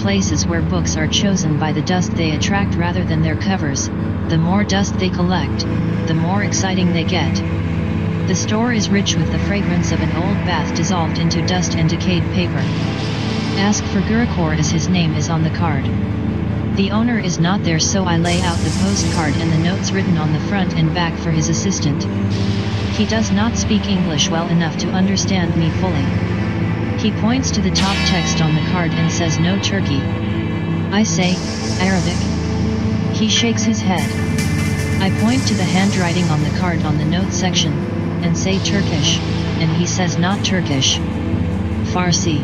places where books are chosen by the dust they attract rather than their covers. The more dust they collect, the more exciting they get. The store is rich with the fragrance of an old bath dissolved into dust and decayed paper. Ask for Gurukor as his name is on the card. The owner is not there, so I lay out the postcard and the notes written on the front and back for his assistant. He does not speak English well enough to understand me fully. He points to the top text on the card and says no Turkey. I say, Arabic. He shakes his head. I point to the handwriting on the card on the note section, and say Turkish, and he says not Turkish. Farsi.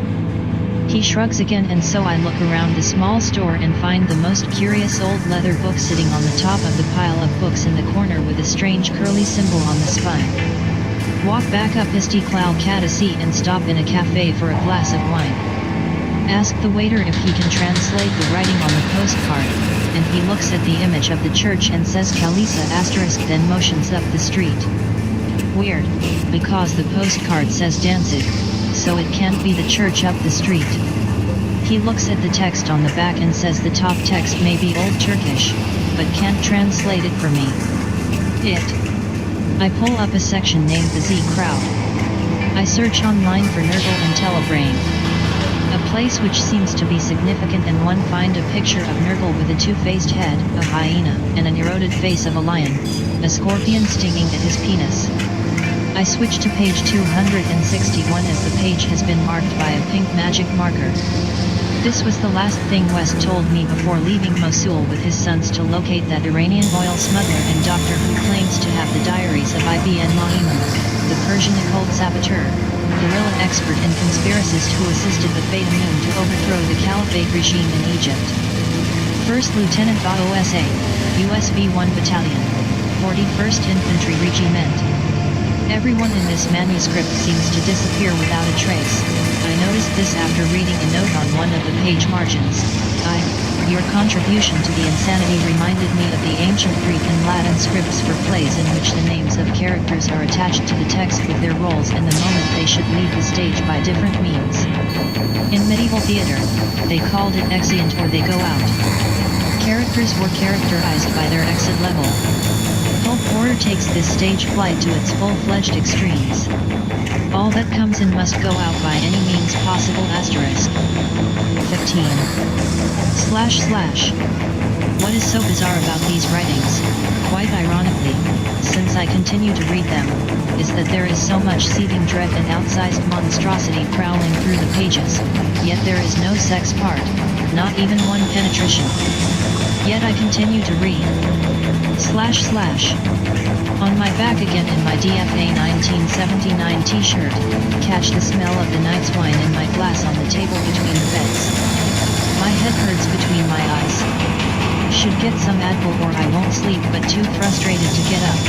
He shrugs again, and so I look around the small store and find the most curious old leather book sitting on the top of the pile of books in the corner with a strange curly symbol on the spine. Walk back up Istiklal Caddesi and stop in a cafe for a glass of wine. Ask the waiter if he can translate the writing on the postcard, and he looks at the image of the church and says Kalisa *, then motions up the street. Weird, because the postcard says Danzig, so it can't be the church up the street. He looks at the text on the back and says the top text may be Old Turkish, but can't translate it for me. I pull up a section named the Z Crowd. I search online for Nurgle and Telebrain. A place which seems to be significant, and one find a picture of Nurgle with a two-faced head, a hyena, and an eroded face of a lion, a scorpion stinging at his penis. I switch to page 261 as the page has been marked by a pink magic marker. This was the last thing West told me before leaving Mosul with his sons to locate that Iranian oil smuggler and doctor who claims to have the diaries of Ibn Ma'imun, the Persian occult saboteur, guerrilla expert and conspiracist who assisted the Faydamun to overthrow the Caliphate regime in Egypt. 1st Lieutenant BAOSA, USB 1 Battalion, 41st Infantry Regiment. Everyone in this manuscript seems to disappear without a trace. I noticed this after reading a note on one of the page margins. Your contribution to the insanity reminded me of the ancient Greek and Latin scripts for plays in which the names of characters are attached to the text with their roles and the moment they should leave the stage by different means. In medieval theater, they called it exeunt or they go out. Characters were characterized by their exit level. Pulp horror takes this stage flight to its full-fledged extremes. All that comes in must go out by any means possible. *. 15. // What is so bizarre about these writings, quite ironically, since I continue to read them, is that there is so much seething dread and outsized monstrosity prowling through the pages, yet there is no sex part, not even one penetration. Yet I continue to read. // On my back again in my DFA 1979 t-shirt, catch the smell of the night's wine in my glass on the table between the beds. My head hurts between my eyes. Should get some Advil or I won't sleep, but too frustrated to get up.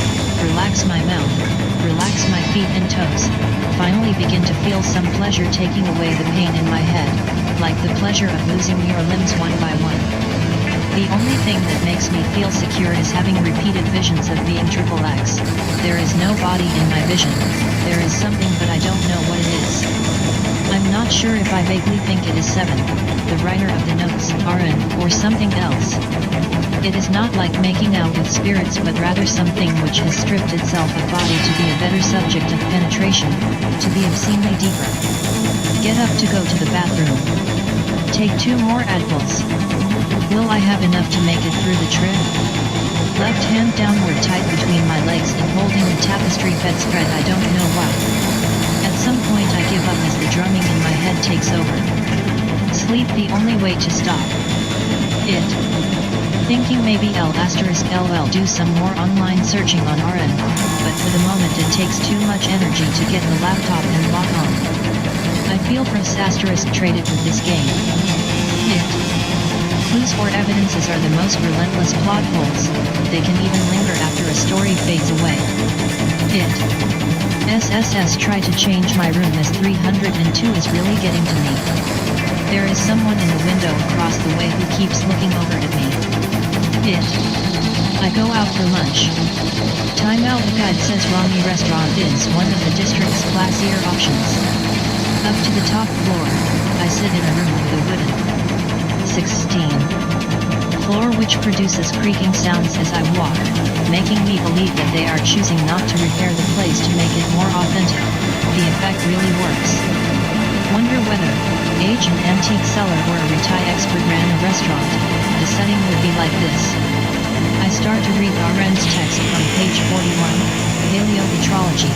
Relax my mouth, relax my feet and toes. Finally begin to feel some pleasure taking away the pain in my head, like the pleasure of losing your limbs one by one. The only thing that makes me feel secure is having repeated visions of being XXX. There is no body in my vision, there is something but I don't know what it is. I'm not sure if I vaguely think it is Seven, the writer of the notes, Arun, or something else. It is not like making out with spirits but rather something which has stripped itself of body to be a better subject of penetration, to be obscenely deeper. Get up to go to the bathroom. Take 2 more Advils. Will I have enough to make it through the trip? Left hand downward tight between my legs and holding the tapestry bedspread. I don't know why. At some point I give up as the drumming in my head takes over. Sleep the only way to stop it. Thinking maybe LL do some more online searching on RN, but for the moment it takes too much energy to get the laptop and log on. I feel traded with this game. Clues or evidences are the most relentless plot holes, they can even linger after a story fades away. SSS try to change my room as 302 is really getting to me. There is someone in the window across the way who keeps looking over at me. I go out for lunch. Time Out Guide says Rami restaurant is one of the district's classier options. Up to the top floor, I sit in a room with a wooden which produces creaking sounds as I walk, making me believe that they are choosing not to repair the place to make it more authentic. The effect really works. Wonder whether age an antique seller or a retail expert ran a restaurant, the setting would be like this. I start to read Arendt's text from page 41, Paleometrology,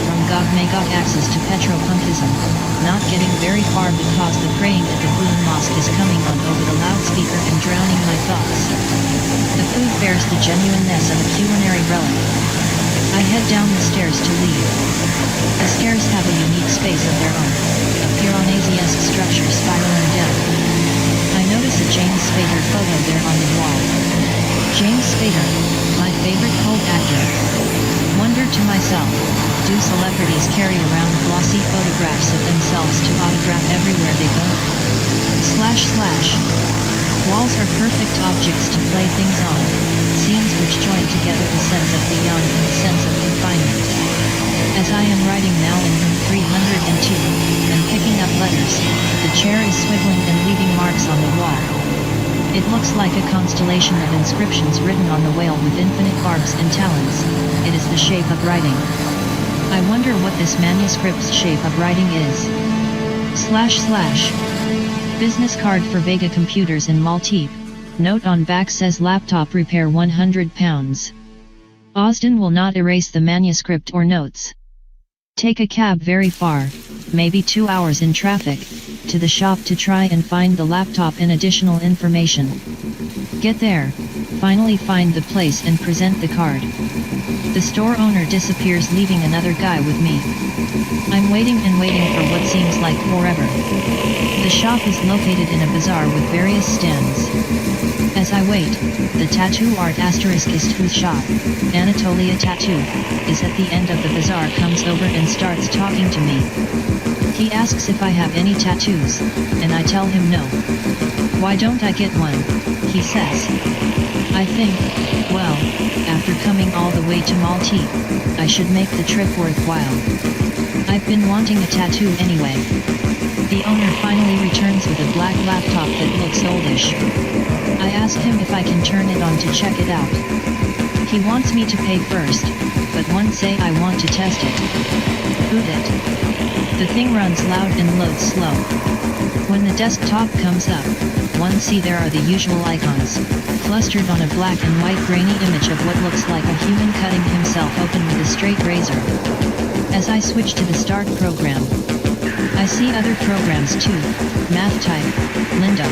from Gog Magog axis to Petropunkism, not getting very far because the praying at the Blue Mosque is coming on over the loudspeaker and drowning my thoughts. The food bears the genuineness of a culinary relic. I head down the stairs to leave. The stairs have a unique space of their own, a Piranesi-esque structure spiraling down. I notice a James Spader photo there on the wall. James Spader, my favorite cult actor. Wonder to myself, do celebrities carry around glossy photographs of themselves to autograph everywhere they go? / Walls are perfect objects to play things on, scenes which join together the sense of beyond and the sense of confinement. As I am writing now in room 302, and picking up letters, the chair is swiveling and leaving marks on the wall. It looks like a constellation of inscriptions written on the whale with infinite barbs and talons. It is the shape of writing. I wonder what this manuscript's shape of writing is. / Business card for Vega Computers in Maltepe. Note on back says laptop repair £100. Osden will not erase the manuscript or notes. Take a cab very far, maybe 2 hours in traffic, to the shop to try and find the laptop and additional information. Get there, finally find the place and present the card. The store owner disappears, leaving another guy with me. I'm waiting and waiting for what seems like forever. The shop is located in a bazaar with various stands. As I wait, the tattoo art *ist whose shop, Anatolia Tattoo, is at the end of the bazaar comes over and starts talking to me. He asks if I have any tattoos, and I tell him no. Why don't I get one, he says. I think, well, after coming all the way to Maltepe, I should make the trip worthwhile. I've been wanting a tattoo anyway. The owner finally returns with a black laptop that looks oldish. I ask him if I can turn it on to check it out. He wants me to pay first, but once say I want to test it. Boot it. The thing runs loud and loads slow. When the desktop comes up, one see there are the usual icons, clustered on a black and white grainy image of what looks like a human cutting himself open with a straight razor. As I switch to the start program, I see other programs too, MathType, Lindo,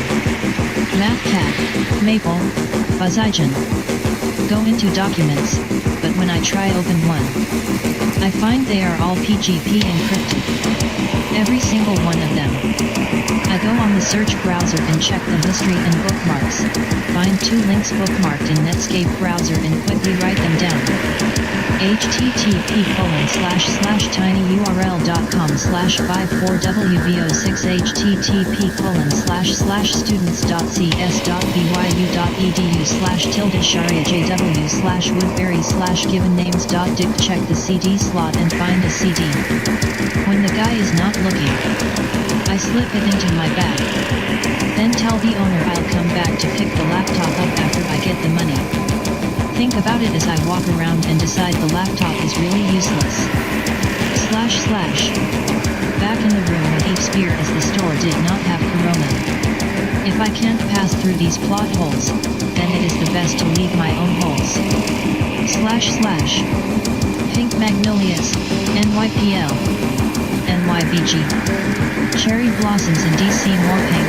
MathCAD, Maple, Fuzzygen. Go into Documents, but when I try open one, I find they are all PGP encrypted. Every single one of them. I go on the search browser and check the history and bookmarks, find 2 links bookmarked in Netscape browser and quickly write them down. http://tinyurl.com/54wvo6 http://students.cs.byu.edu/tilde-sharia-jw/woodbury/given-names.dict check the CD slot and find a CD. When the guy is not looking, I slip it into my bag. Then tell the owner I'll come back to pick the laptop up after I get the money. Think about it as I walk around and decide the laptop is really useless. / Back in the room with Eve's beer as the store did not have Corona. If I can't pass through these plot holes, then it is the best to leave my own holes. / Pink Magnolias, NYPL, NYBG. Cherry blossoms in DC more pink,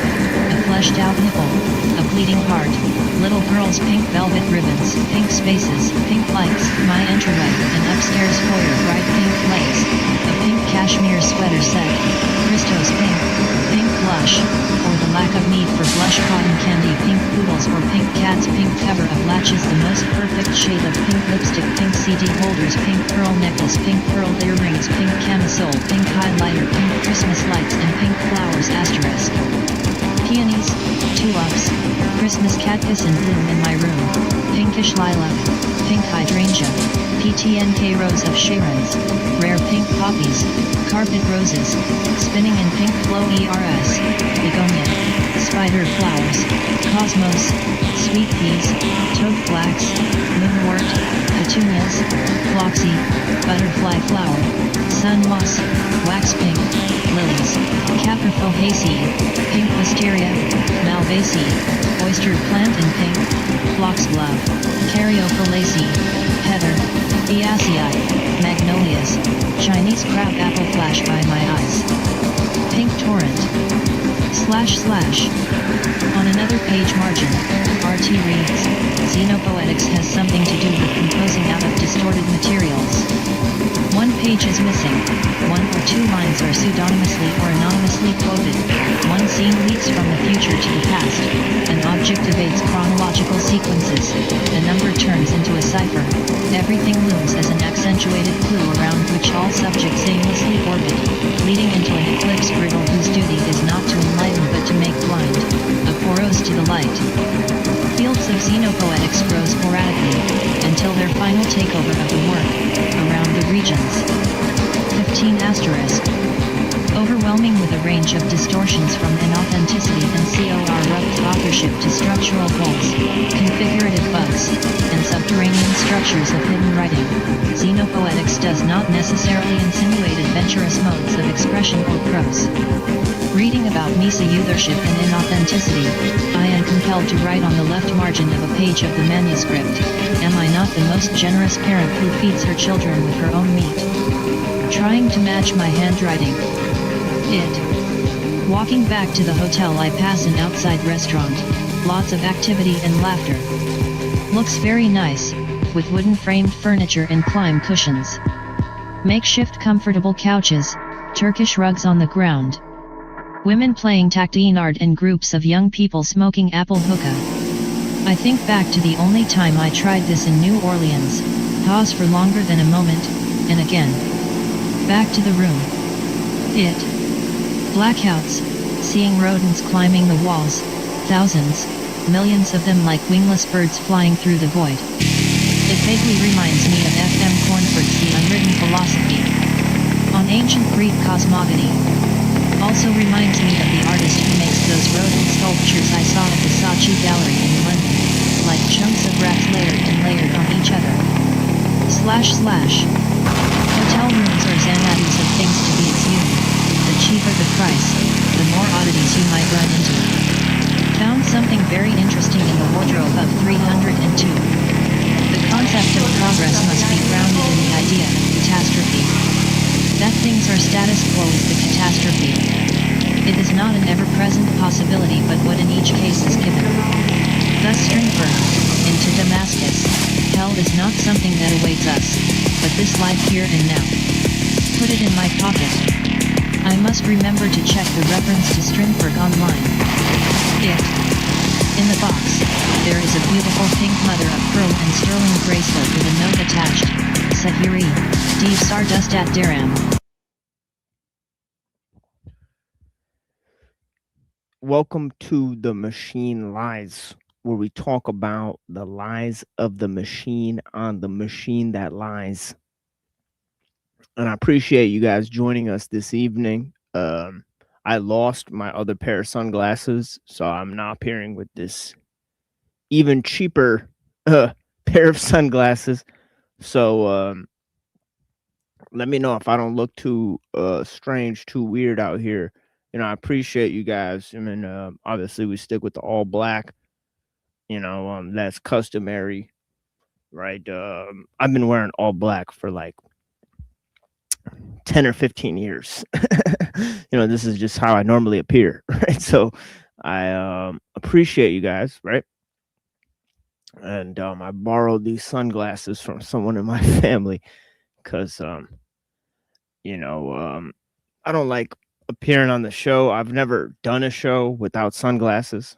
a fleshed out nipple, a bleeding heart, little girls pink velvet ribbons, pink spaces, pink lights, my entryway, an upstairs foyer bright pink legs, a pink cashmere sweater set, Christos pink, pink blush, or the lack of need for blush cotton candy pink poodles or pink cats pink cover of latches the most perfect shade of pink lipstick pink CD holders pink pearl necklace pink pearl earrings pink camisole pink highlighter pink Christmas lights and pink flowers *. Peonies, tulips, Christmas Christmas cactus in bloom in my room, pinkish lilac, pink hydrangea, PTNK rose of Sharon's, rare pink poppies, carpet roses, spinning in pink flow ERS, begonia, spider flowers, cosmos, sweet peas, toad flax, moonwort, petunias, floxy, butterfly flower, sun moss, wax pink, lilies, caprifolaceae, pink wisteria, malvaceae, oyster plant in pink, foxglove, caryophyllaceae, heather, Diaceae, magnolias, Chinese crab apple flash by my eyes. Pink torrent. / On another page margin, RT reads, Xenopoetics has something to do with composing out of distorted materials. One page is missing, one or two lines are pseudonymously or anonymously quoted, one scene leaks from the future to the past, an object evades chronological sequences, a number turns into a cipher, everything looms as an accentuated clue around which all subjects aimlessly orbit, leading into an eclipse griddle whose duty is not to enlighten but to make blind, a poros to the light. Fields of xenopoetics grow sporadically, until their final takeover of the work, around the regions. 15 *. Overwhelming with a range of distortions from inauthenticity and corrupt authorship to structural holes, configurative bugs, and subterranean structures of hidden writing, xenopoetics does not necessarily insinuate adventurous modes of expression or prose. Reading about Misa authorship and inauthenticity, I am compelled to write on the left margin of a page of the manuscript, am I not the most generous parent who feeds her children with her own meat? Trying to match my handwriting. Walking back to the hotel, I pass an outside restaurant, lots of activity and laughter. Looks very nice, with wooden framed furniture and climb cushions. Makeshift comfortable couches, Turkish rugs on the ground. Women playing tactinard and groups of young people smoking apple hookah. I think back to the only time I tried this in New Orleans, pause for longer than a moment, and again. Back to the room. Blackouts, seeing rodents climbing the walls, thousands, millions of them like wingless birds flying through the void. It vaguely reminds me of F.M. Cornford's The Unwritten Philosophy on ancient Greek cosmogony. Also reminds me of the artist who makes those rodent sculptures I saw at the Saatchi Gallery in London, like chunks of rats layered on each other. / Hotel rooms are Xanadis of things to be exhumed. The cheaper the price, the more oddities you might run into. Found something very interesting in the wardrobe of 302. The concept of progress must be grounded in the idea of catastrophe. That things are status quo is the catastrophe. It is not an ever-present possibility but what in each case is given. Thus Strindberg, into Damascus, hell is not something that awaits us, but this life here and now. Put it in my pocket. I must remember to check the reference to Strindberg online. In the box, there is a beautiful pink mother of pearl and sterling bracelet with a note attached. Sahiri, Deep Stardust at Daram. Welcome to The Machine Lies, where we talk about the lies of the machine on the machine that lies. And I appreciate you guys joining us this evening. I lost my other pair of sunglasses, so I'm now appearing with this even cheaper pair of sunglasses. So let me know if I don't look too strange, too weird out here. You know, I appreciate you guys. I mean, obviously we stick with the all black. You know, that's customary, right? I've been wearing all black for like 10 or 15 years. You know, this is just how I normally appear, right? So I appreciate you guys, right? And I borrowed these sunglasses from someone in my family because you know, I don't like appearing on the show. I've never done a show without sunglasses.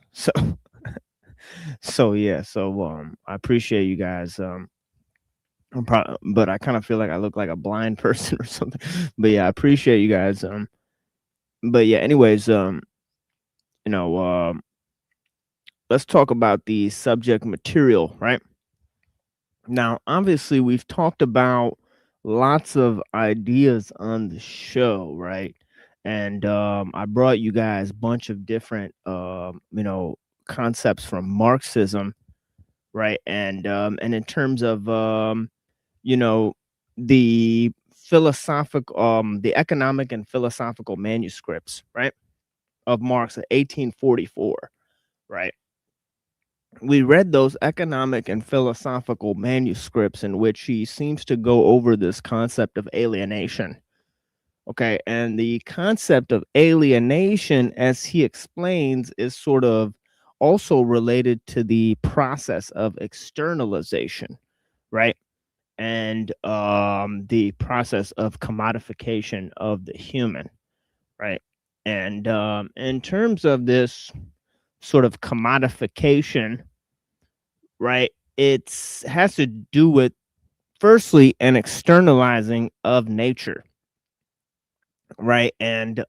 So yeah, so I appreciate you guys. But I kind of feel like I look like a blind person or something. But yeah, I appreciate you guys. But yeah, anyways, you know, let's talk about the subject material, right? Now, obviously, we've talked about lots of ideas on the show, right? And I brought you guys a bunch of different, concepts from Marxism, right? And in terms of, you know, the economic and philosophical manuscripts, right, of Marx in 1844, right? We read those economic and philosophical manuscripts in which he seems to go over this concept of alienation. Okay. And the concept of alienation, as he explains, is sort of also related to the process of externalization, right? And the process of commodification of the human, right? And in terms of this sort of commodification, right? It's has to do with firstly an externalizing of nature, right? And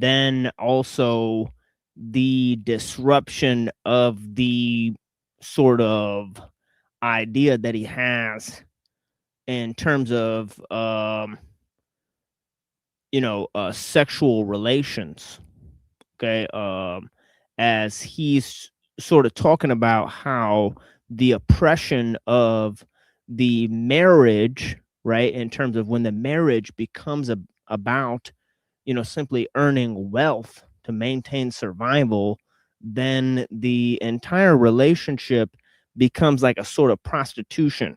then also the disruption of the sort of idea that he has in terms of sexual relations. Okay. As he's sort of talking about how the oppression of the marriage, right, in terms of when the marriage becomes about, simply earning wealth to maintain survival, then the entire relationship becomes like a sort of prostitution,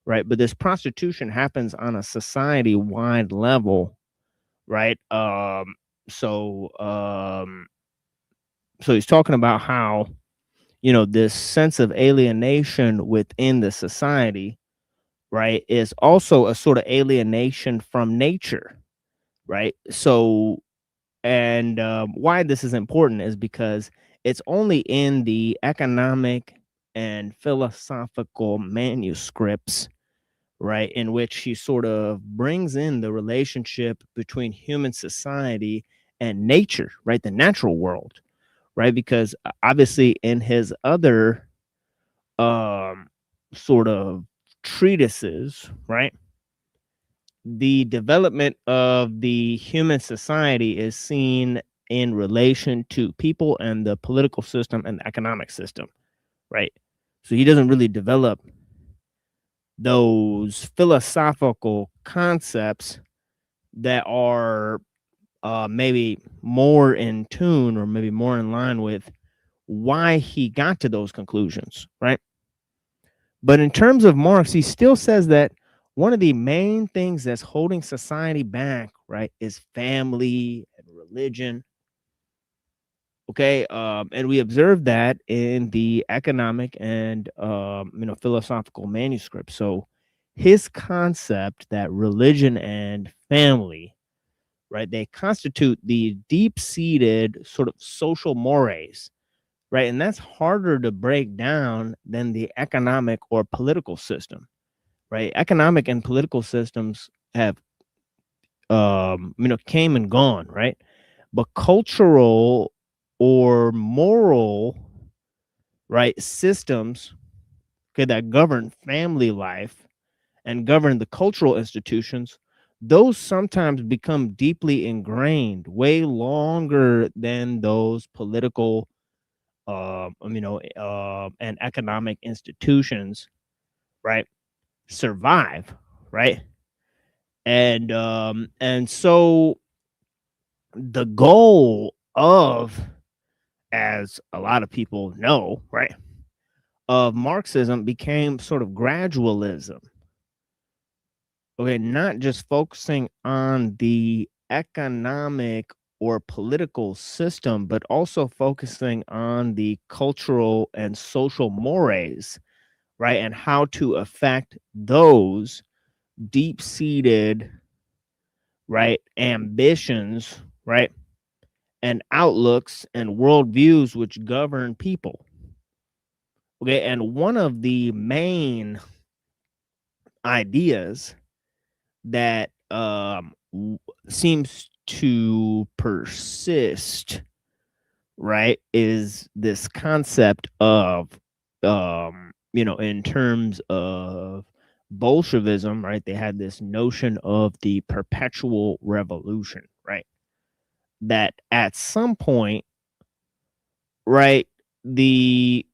right? But this prostitution happens on a society wide level, right? So um, so he's talking about how, this sense of alienation within the society, right, is also a sort of alienation from nature, right? So, and why this is important is because it's only in the economic and philosophical manuscripts, right, in which he sort of brings in the relationship between human society and nature, right, the natural world, right? Because obviously in his other um sort of treatises, right, the development of the human society is seen in relation to people and the political system and the economic system, right? So he doesn't really develop those philosophical concepts that are maybe more in tune or maybe more in line with why he got to those conclusions, right? But in terms of Marx, he still says that one of the main things that's holding society back, right, is family and religion. Okay, and we observe that in the economic and philosophical manuscripts. So his concept that religion and family, right, they constitute the deep-seated sort of social mores, right? And that's harder to break down than the economic or political system, right? Economic and political systems have, came and gone, right? But cultural or moral, right, systems, okay, that govern family life and govern the cultural institutions, those sometimes become deeply ingrained, way longer than those political and economic institutions, right, survive, right? And so the goal of, as a lot of people know, right, of Marxism became sort of gradualism. Okay, not just focusing on the economic or political system, but also focusing on the cultural and social mores, right? And how to affect those deep seated, right, ambitions, right, and outlooks and worldviews which govern people. Okay, and one of the main ideas that seems to persist, right, is this concept of, in terms of Bolshevism, right? They had this notion of the perpetual revolution, right? That at some point, right, the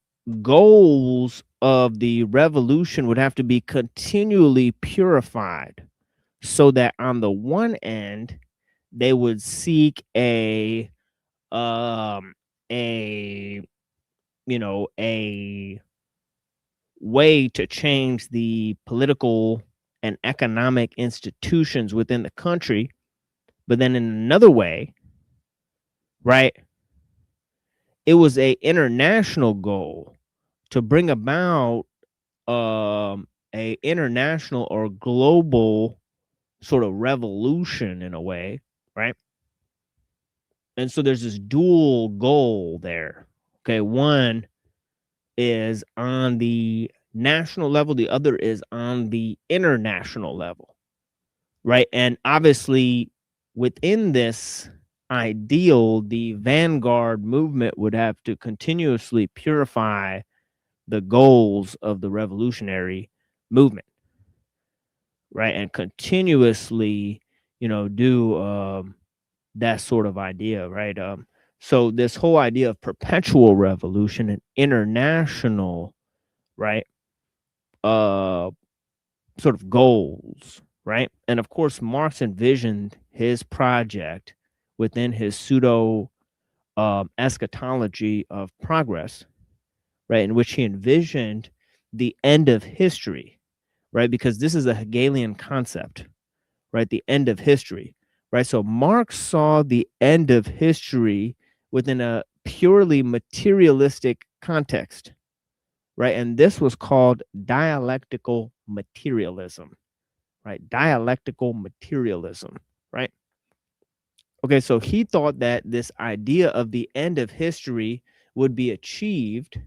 goals of the revolution would have to be continually purified so that on the one end they would seek um a a way to change the political and economic institutions within the country, but then in another way, right, it was a international goal to bring about a international or global sort of revolution in a way, right? And so there's this dual goal there. Okay, one is on the national level, the other is on the international level, right? And obviously, within this ideal, the vanguard movement would have to continuously purify the goals of the revolutionary movement, right? And continuously, do that sort of idea, right? So this whole idea of perpetual revolution and international, right? Uh, Sort of goals, right? And of course, Marx envisioned his project within his pseudo eschatology of progress, right? In which he envisioned the end of history, right? Because this is a Hegelian concept, right? The end of history, right? So Marx saw the end of history within a purely materialistic context, right? And this was called dialectical materialism, right? Dialectical materialism, right? Okay, so he thought that this idea of the end of history would be achieved,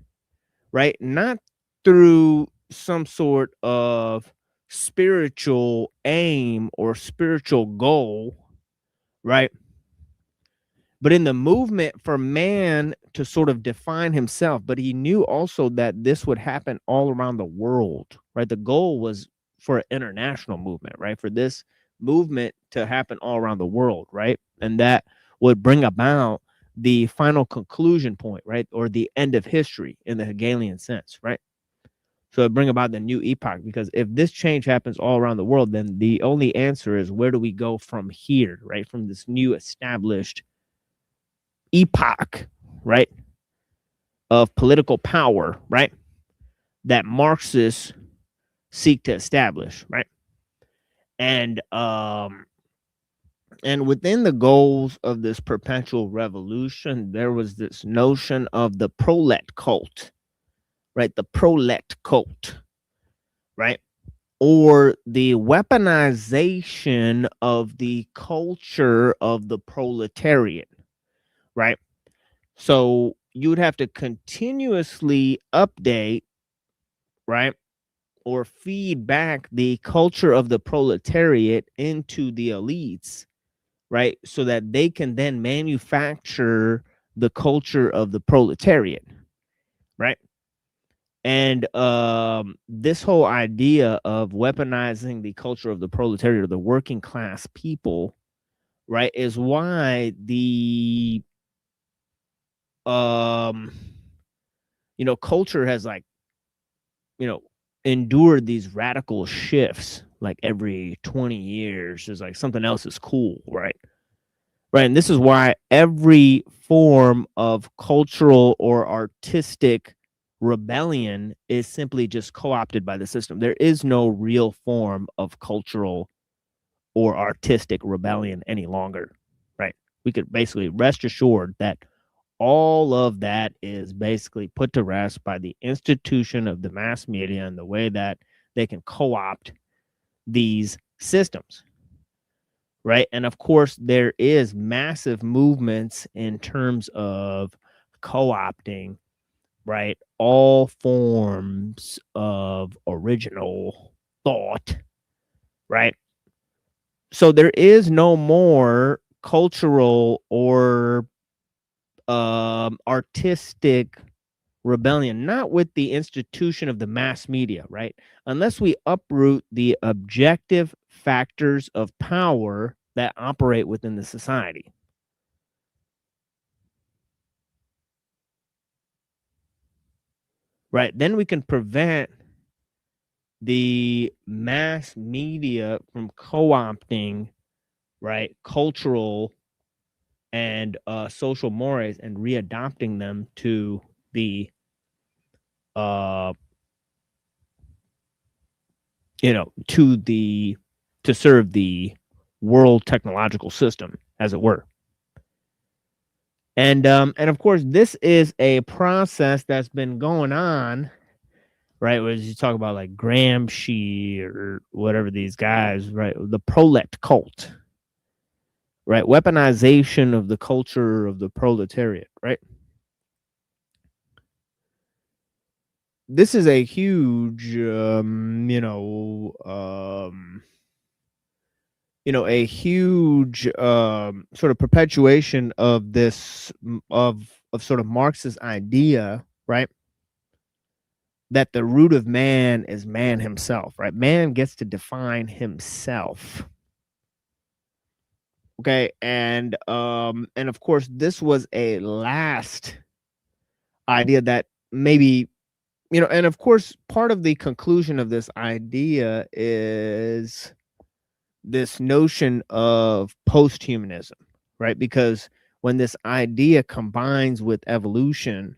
right? Not through some sort of spiritual aim or spiritual goal, right? But in the movement for man to sort of define himself. But he knew also that this would happen all around the world, right? The goal was for an international movement, right? For this movement to happen all around the world, right? And that would bring about the final conclusion point, right? Or the end of history in the Hegelian sense, right? So it bring about the new epoch, because if this change happens all around the world, then the only answer is where do we go from here, right? From this new established epoch, right, of political power, right, that Marxists seek to establish, right? And within the goals of this perpetual revolution, there was this notion of the prolet cult, right? The prolet cult, right? Or the weaponization of the culture of the proletariat, right? So you would have to continuously update, right? Or feed back the culture of the proletariat into the elites, right? So that they can then manufacture the culture of the proletariat, right? And this whole idea of weaponizing the culture of the proletariat or the working class people, right, is why the culture has like, endured these radical shifts like every 20 years. Is like something else is cool, right? Right. And this is why every form of cultural or artistic rebellion is simply just co-opted by the system. There is no real form of cultural or artistic rebellion any longer, right? We could basically rest assured that all of that is basically put to rest by the institution of the mass media and the way that they can co-opt these systems, right? And of course, there is massive movements in terms of co-opting, right, all forms of original thought, right? So there is no more cultural or artistic rebellion, not with the institution of the mass media, right? Unless we uproot the objective factors of power that operate within the society. Right? Then we can prevent the mass media from co-opting, right, cultural and social mores and readopting them to the to serve the world technological system, as it were. And of course, this is a process that's been going on, right? Where you talk about like Gramsci or whatever these guys, right? The prolet cult, right? Weaponization of the culture of the proletariat, right? This is a huge, a huge sort of perpetuation of this of sort of Marx's idea, right? That the root of man is man himself, right? Man gets to define himself. Okay, and of course, this was a last idea that maybe, and of course, part of the conclusion of this idea is this notion of post-humanism, right? Because when this idea combines with evolution,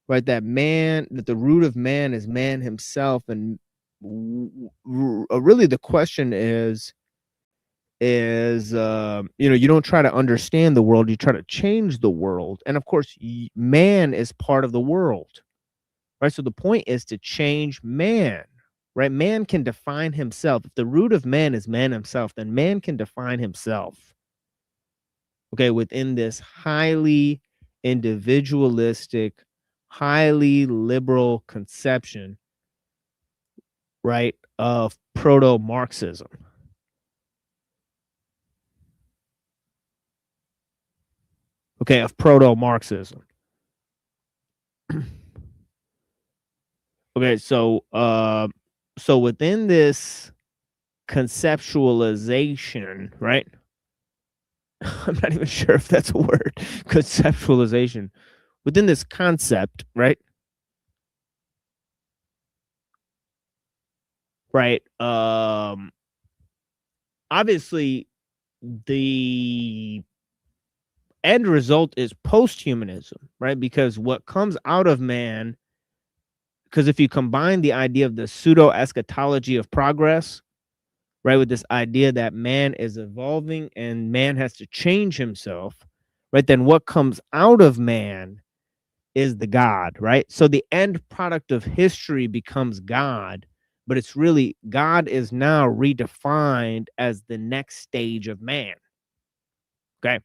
right, that the root of man is man himself, and really the question is you don't try to understand the world, you try to change the world. And of course, man is part of the world, right? So the point is to change man, right? Man can define himself. If the root of man is man himself, then man can define himself, okay, within this highly individualistic, highly liberal conception, right, of proto-Marxism. Okay, of proto-Marxism. Okay, so within this conceptualization, right? I'm not even sure if that's a word. Conceptualization. Within this concept, right? Right. Obviously, the end result is post-humanism, right? Because what comes out of man, because if you combine the idea of the pseudo-eschatology of progress, right, with this idea that man is evolving and man has to change himself, right, then what comes out of man is the God, right? So the end product of history becomes God, but it's really God is now redefined as the next stage of man. Okay.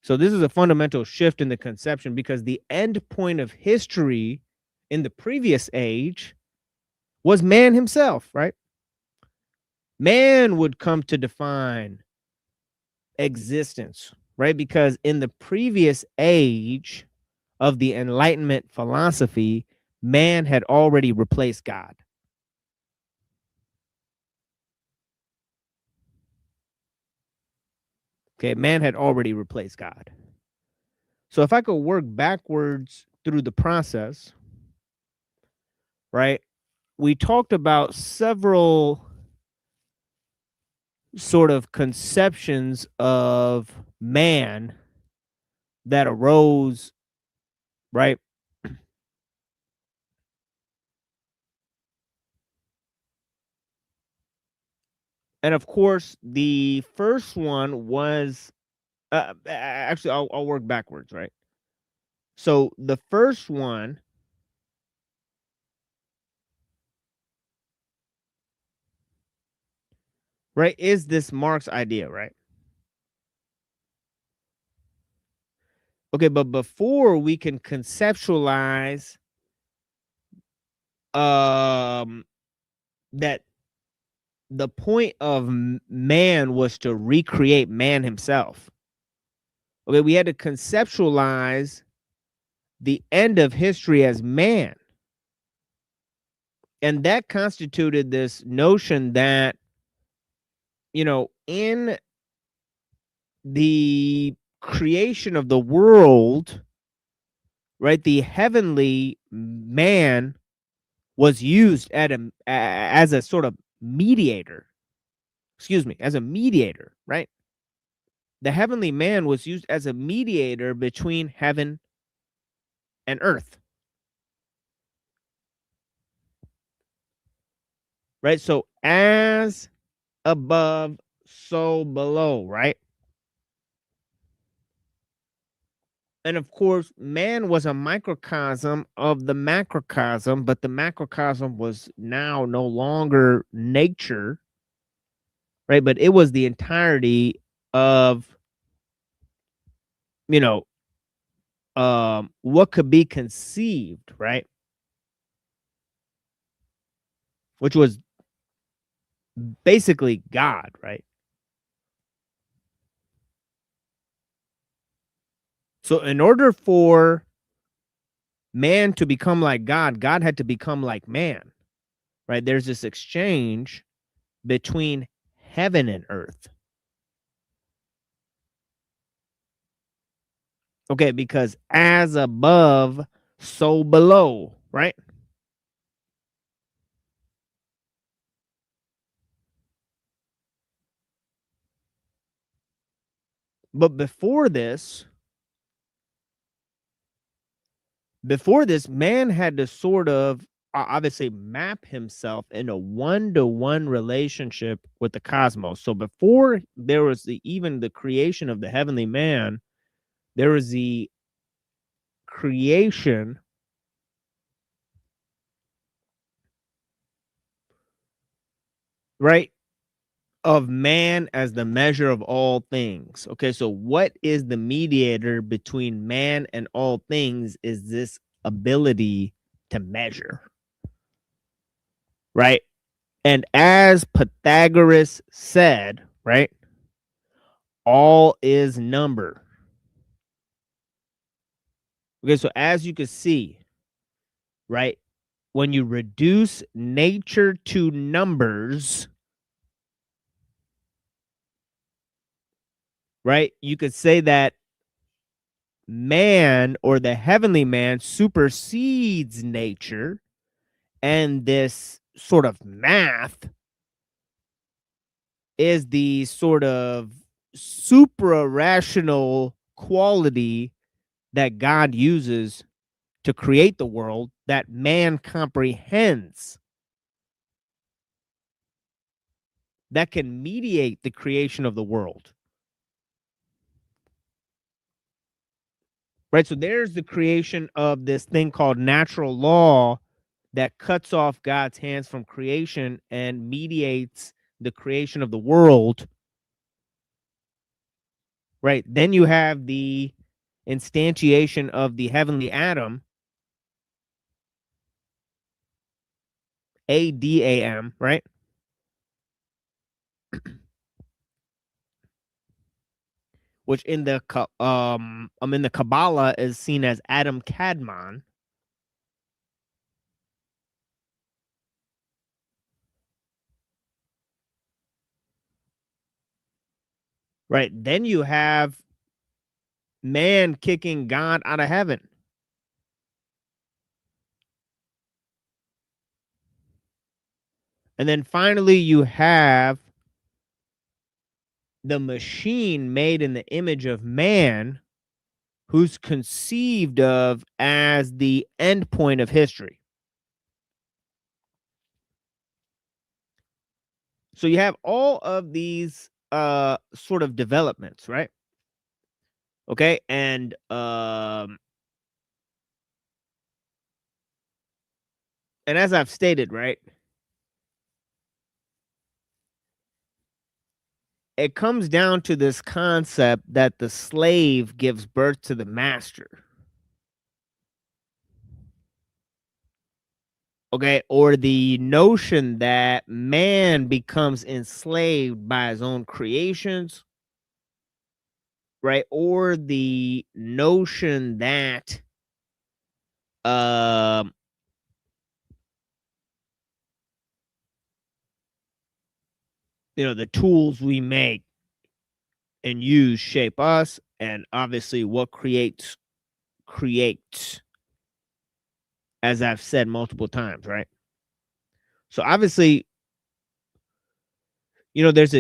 So this is a fundamental shift in the conception, because the end point of history in the previous age was man himself, right? Man would come to define existence, right? Because in the previous age of the Enlightenment philosophy, man had already replaced God. Okay, man had already replaced God. So if I could work backwards through the process, right? We talked about several sort of conceptions of man that arose, right? And of course, the first one was actually, I'll work backwards, right? So the first one, right, is this Marx idea, right? Okay, but before we can conceptualize that the point of man was to recreate man himself, Okay, we had to conceptualize the end of history as man. And that constituted this notion that, in the creation of the world, right, the heavenly man was used as a sort of mediator. As a mediator, right? The heavenly man was used as a mediator between heaven and earth. Right? So as above, so below, right? And of course, man was a microcosm of the macrocosm, but the macrocosm was now no longer nature, right? But it was the entirety of, what could be conceived, right? Which was basically God, right? So in order for man to become like God, God had to become like man, right? There's this exchange between heaven and earth. Okay, because as above, so below, right? But before this, man had to sort of obviously map himself in a one-to-one relationship with the cosmos. So before there was even the creation of the heavenly man, there was the creation, right, of man as the measure of all things. Okay, so what is the mediator between man and all things is this ability to measure, right? And as Pythagoras said, right, all is number. Okay, so as you can see, right, when you reduce nature to numbers, right, you could say that man or the heavenly man supersedes nature, and this sort of math is the sort of supra rational quality that God uses to create the world that man comprehends, that can mediate the creation of the world. Right? So there's the creation of this thing called natural law that cuts off God's hands from creation and mediates the creation of the world. Right? Then you have the instantiation of the heavenly Adam, Adam, right? Which in the Kabbalah is seen as Adam Kadmon. Right? Then you have man kicking God out of heaven. And then finally you have the machine made in the image of man, who's conceived of as the end point of history. So you have all of these sort of developments, right? Okay, and as I've stated, right, it comes down to this concept that the slave gives birth to the master. Okay, or the notion that man becomes enslaved by his own creations, right? Or the notion that um the tools we make and use shape us, and obviously what creates, as I've said multiple times, right? So obviously, there's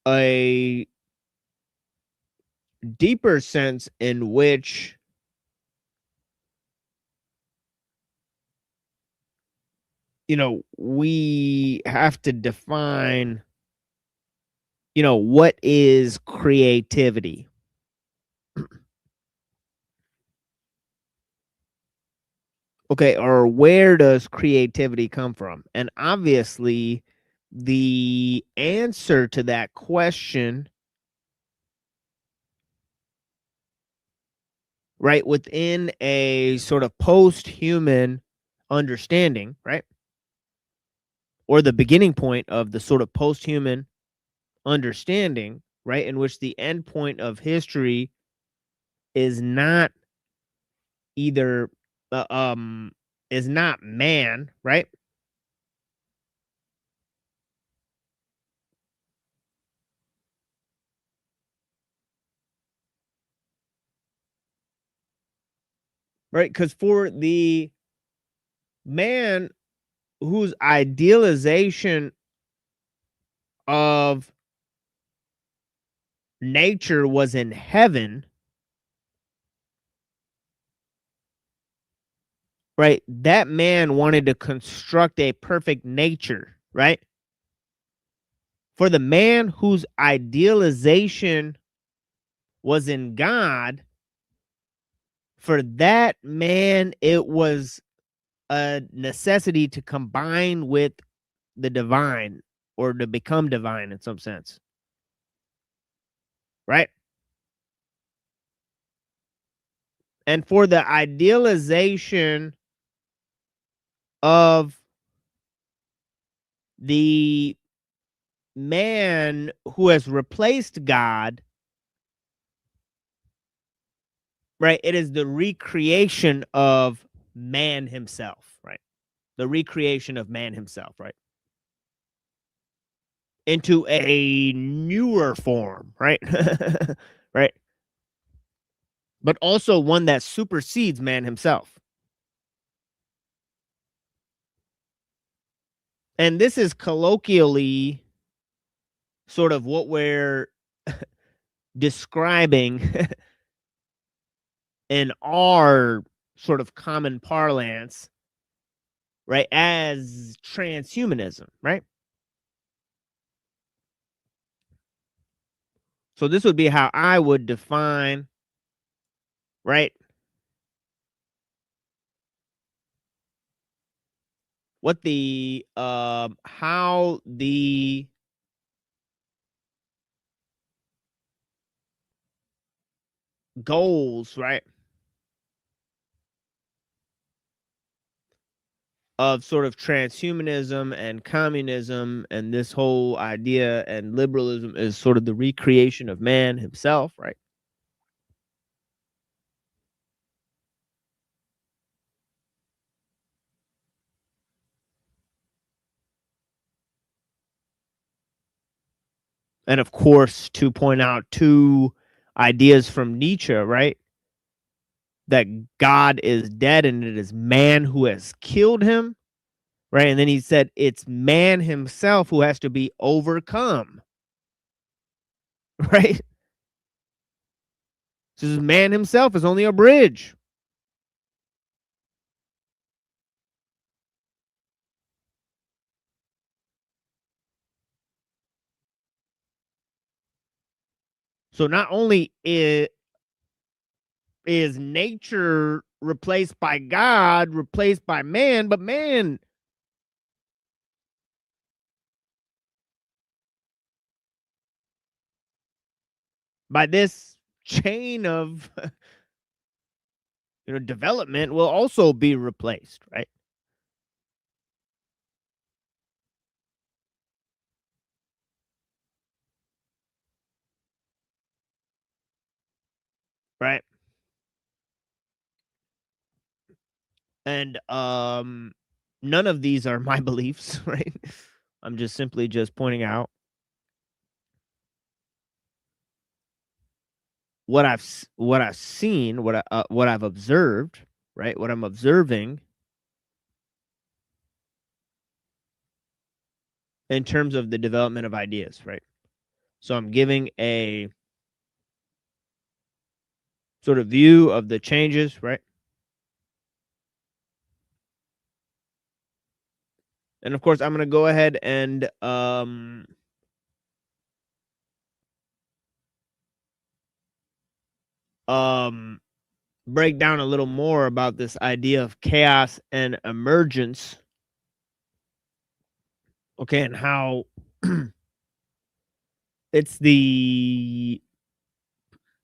a deeper sense in which we have to define what is creativity. Okay, or where does creativity come from? And obviously, the answer to that question, right, within a sort of post-human understanding, right, or the beginning point of the sort of post-human understanding, right, in which the end point of history is not either uh, um is not man, right? Right, because for the man whose idealization of nature was in heaven, right? That man wanted to construct a perfect nature, right? For the man whose idealization was in God, for that man, it was a necessity to combine with the divine or to become divine in some sense, right? And for the idealization of the man who has replaced God, right? It is the recreation of man himself, right? The recreation of man himself, right? Into a newer form, right? Right. But also one that supersedes man himself. And this is colloquially sort of what we're describing in our sort of common parlance, right, as transhumanism, right? So this would be how I would define, right, what the how the goals, right, of sort of transhumanism and communism and this whole idea and liberalism is sort of the recreation of man himself, right? And of course, to point out two ideas from Nietzsche, right? That God is dead and it is man who has killed him, right? And then he said it's man himself who has to be overcome, right? So man himself is only a bridge. So not only is nature replaced by God, replaced by man, but man by this chain of development will also be replaced, right? right? And none of these are my beliefs, right? I'm just simply just pointing out what I've seen, what I've observed, right? What I'm observing in terms of the development of ideas, right? So I'm giving a sort of view of the changes, right? And of course, I'm going to go ahead and break down a little more about this idea of chaos and emergence. Okay, and how it's the,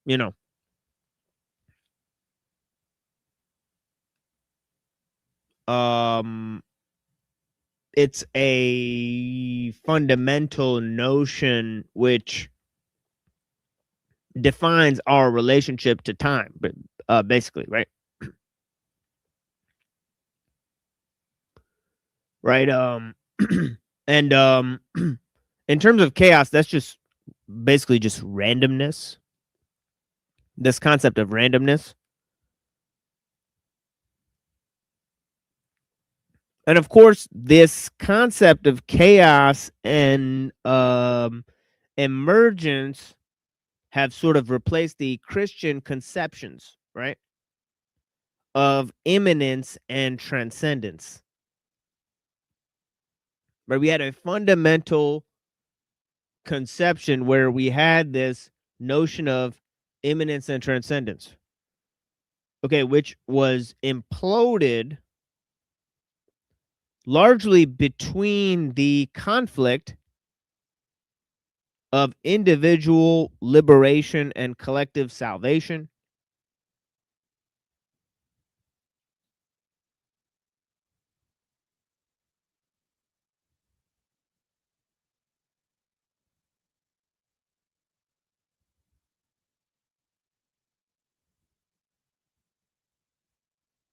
you know, it's a fundamental notion which defines our relationship to time, but basically, right? Right. And in terms of chaos, that's just basically just randomness. This concept of randomness. And of course, this concept of chaos and emergence have sort of replaced the Christian conceptions, right, of immanence and transcendence. Right, we had a fundamental conception where we had this notion of immanence and transcendence, okay, which was imploded largely between the conflict of individual liberation and collective salvation.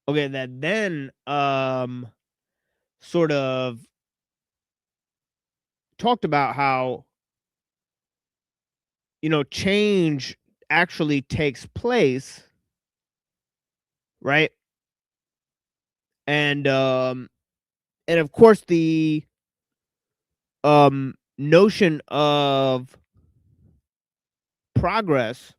Okay, that then sort of talked about how, change actually takes place, right? And of course the notion of progress,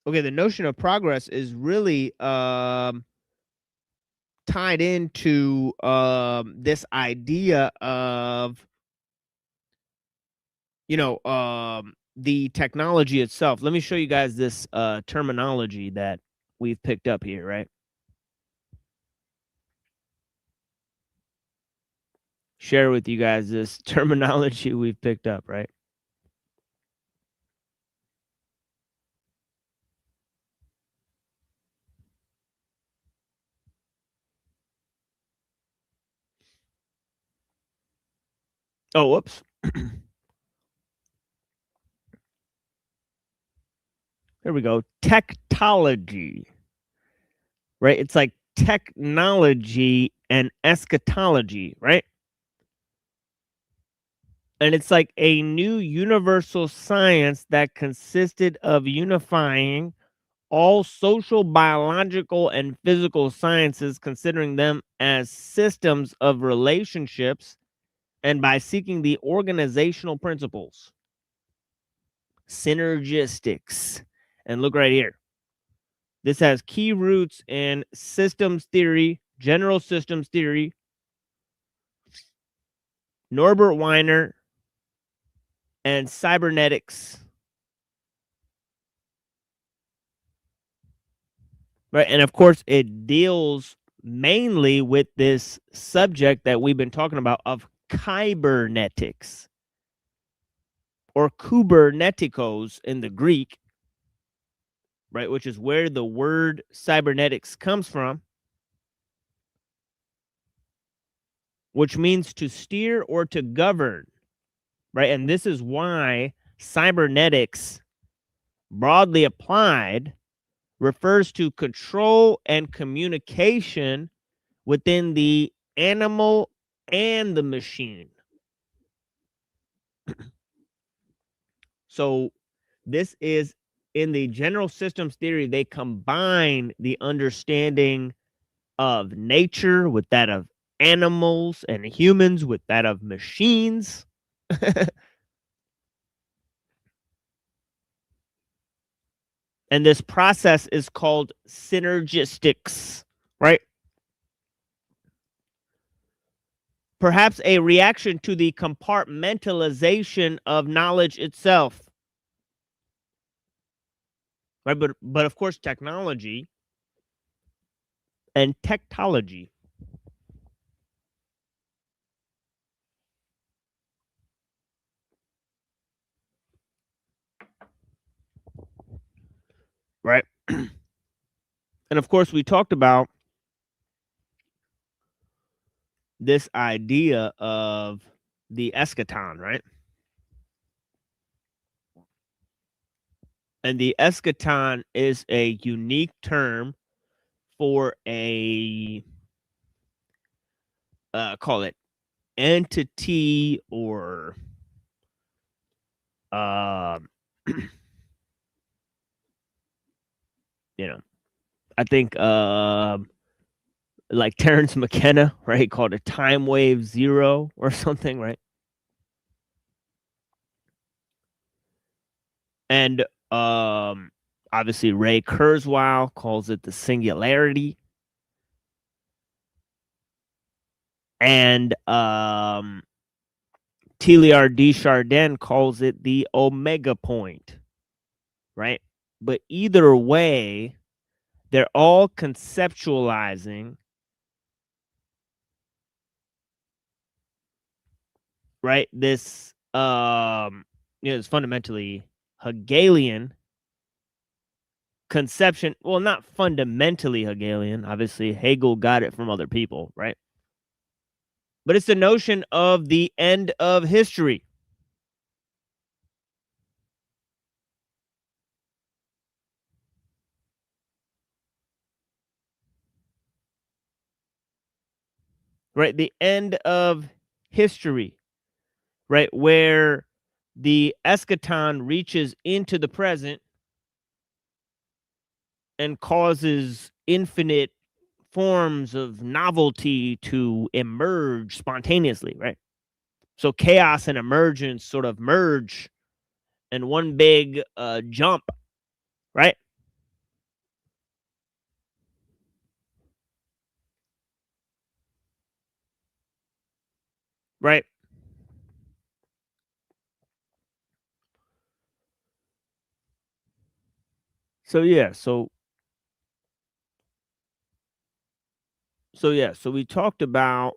okay, the notion of progress is really tied into this idea of, the technology itself. Let me show you guys this terminology that we've picked up here, right? Share with you guys this terminology we've picked up, right? Oh, whoops. There we go. Techtology, right? It's like technology and eschatology, right? And it's like a new universal science that consisted of unifying all social, biological, and physical sciences, considering them as systems of relationships, and by seeking the organizational principles, synergistics. And look right here. This has key roots in systems theory, general systems theory, Norbert Wiener, and cybernetics. Right. And of course, it deals mainly with this subject that we've been talking about of kybernetics, or kubernetikos in the Greek, right, which is where the word cybernetics comes from, which means to steer or to govern. right? And this is why cybernetics, broadly applied, refers to control and communication within the animal and the machine. So this is in the general systems theory, they combine the understanding of nature with that of animals and humans with that of machines. And this process is called synergistics, right? Perhaps a reaction to the compartmentalization of knowledge itself. Right? But of course, technology and techtology, right? And of course, we talked about this idea of the eschaton, right? And the eschaton is a unique term for a call it entity or uh, you know, I think like Terence McKenna, right, called a time wave zero or something, right? And obviously Ray Kurzweil calls it the singularity. And Teilhard de Chardin calls it the omega point, right? But either way, they're all conceptualizing, right? This it's fundamentally Hegelian conception. Well, not fundamentally Hegelian. Obviously, Hegel got it from other people, right? But it's the notion of the end of history. Right? The end of history, right? Where the eschaton reaches into the present and causes infinite forms of novelty to emerge spontaneously, right? So chaos and emergence sort of merge in one big jump, right? Right. So yeah, so we talked about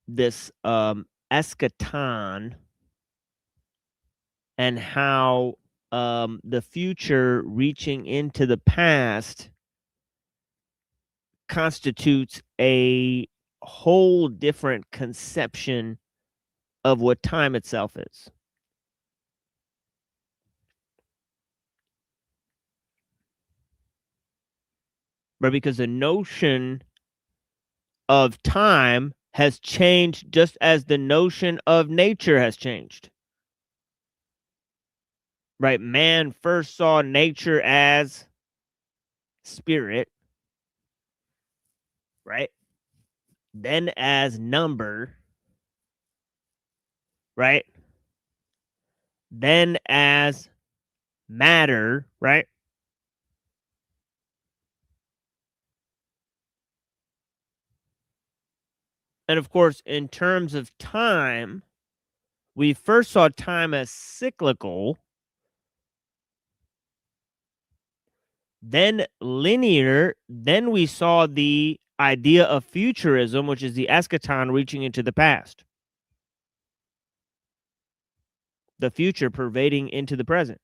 this eschaton and how the future reaching into the past constitutes a whole different conception of what time itself is. Right? Because the notion of time has changed just as the notion of nature has changed. Right? Man first saw nature as spirit, right? Then as number, right? Then as matter, right? And of course, in terms of time, we first saw time as cyclical, then linear, then we saw the idea of futurism, which is the eschaton reaching into the past, the future pervading into the present.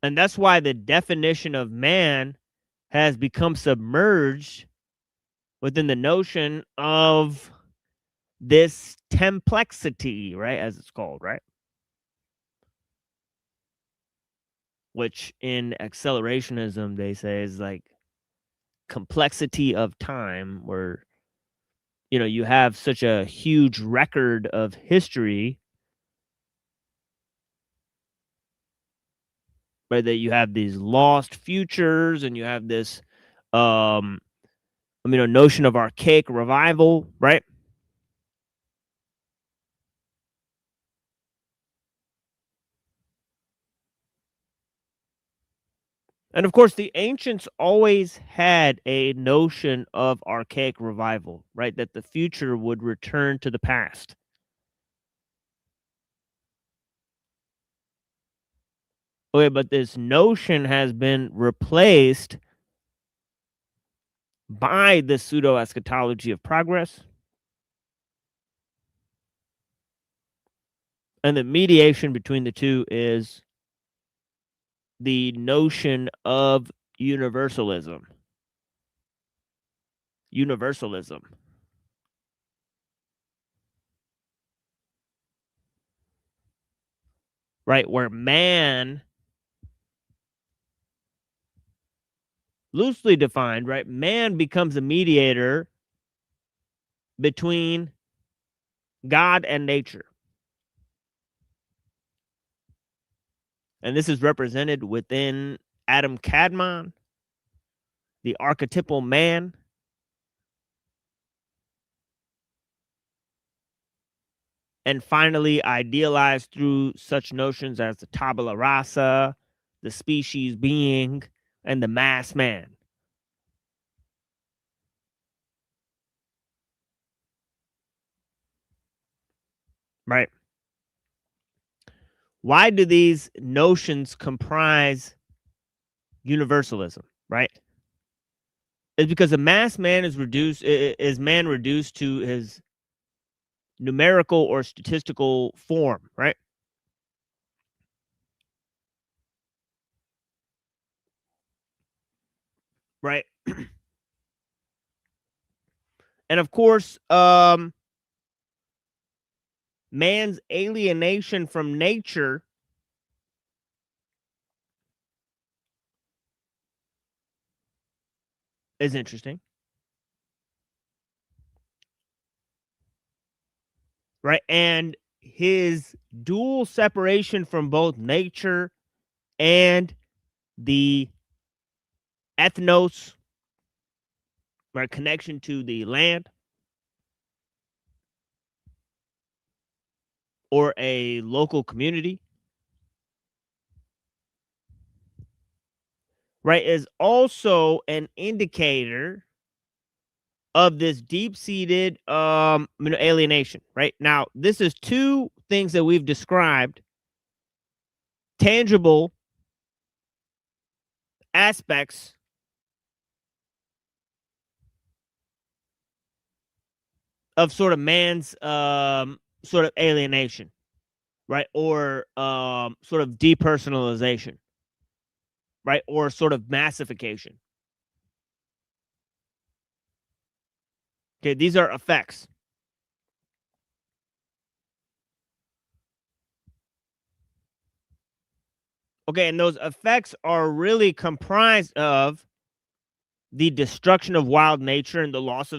And that's why the definition of man has become submerged within the notion of this templexity, right? As it's called, right? Which in accelerationism, they say is like complexity of time, where, you have such a huge record of history, right? That you have these lost futures and you have this, um, a notion of archaic revival, right? And of course, the ancients always had a notion of archaic revival, right? That the future would return to the past. Okay, but this notion has been replaced by the pseudo eschatology of progress. And the mediation between the two is the notion of universalism. Universalism. Right? Where man, loosely defined, right? Man becomes a mediator between God and nature. And this is represented within Adam Kadmon, the archetypal man. And finally, idealized through such notions as the tabula rasa, the species being, and the mass man. Right? Why do these notions comprise universalism? Right? It's because the mass man is man reduced to his numerical or statistical form, right? Right. And of course, man's alienation from nature is interesting. Right? And his dual separation from both nature and the ethnos, right? Connection to the land or a local community, right? Is also an indicator of this deep-seated alienation, right? Now, this is two things that we've described, tangible aspects of sort of man's sort of alienation, right? Or sort of depersonalization, right? Or sort of massification. Okay, these are effects. Okay, and those effects are really comprised of the destruction of wild nature and the loss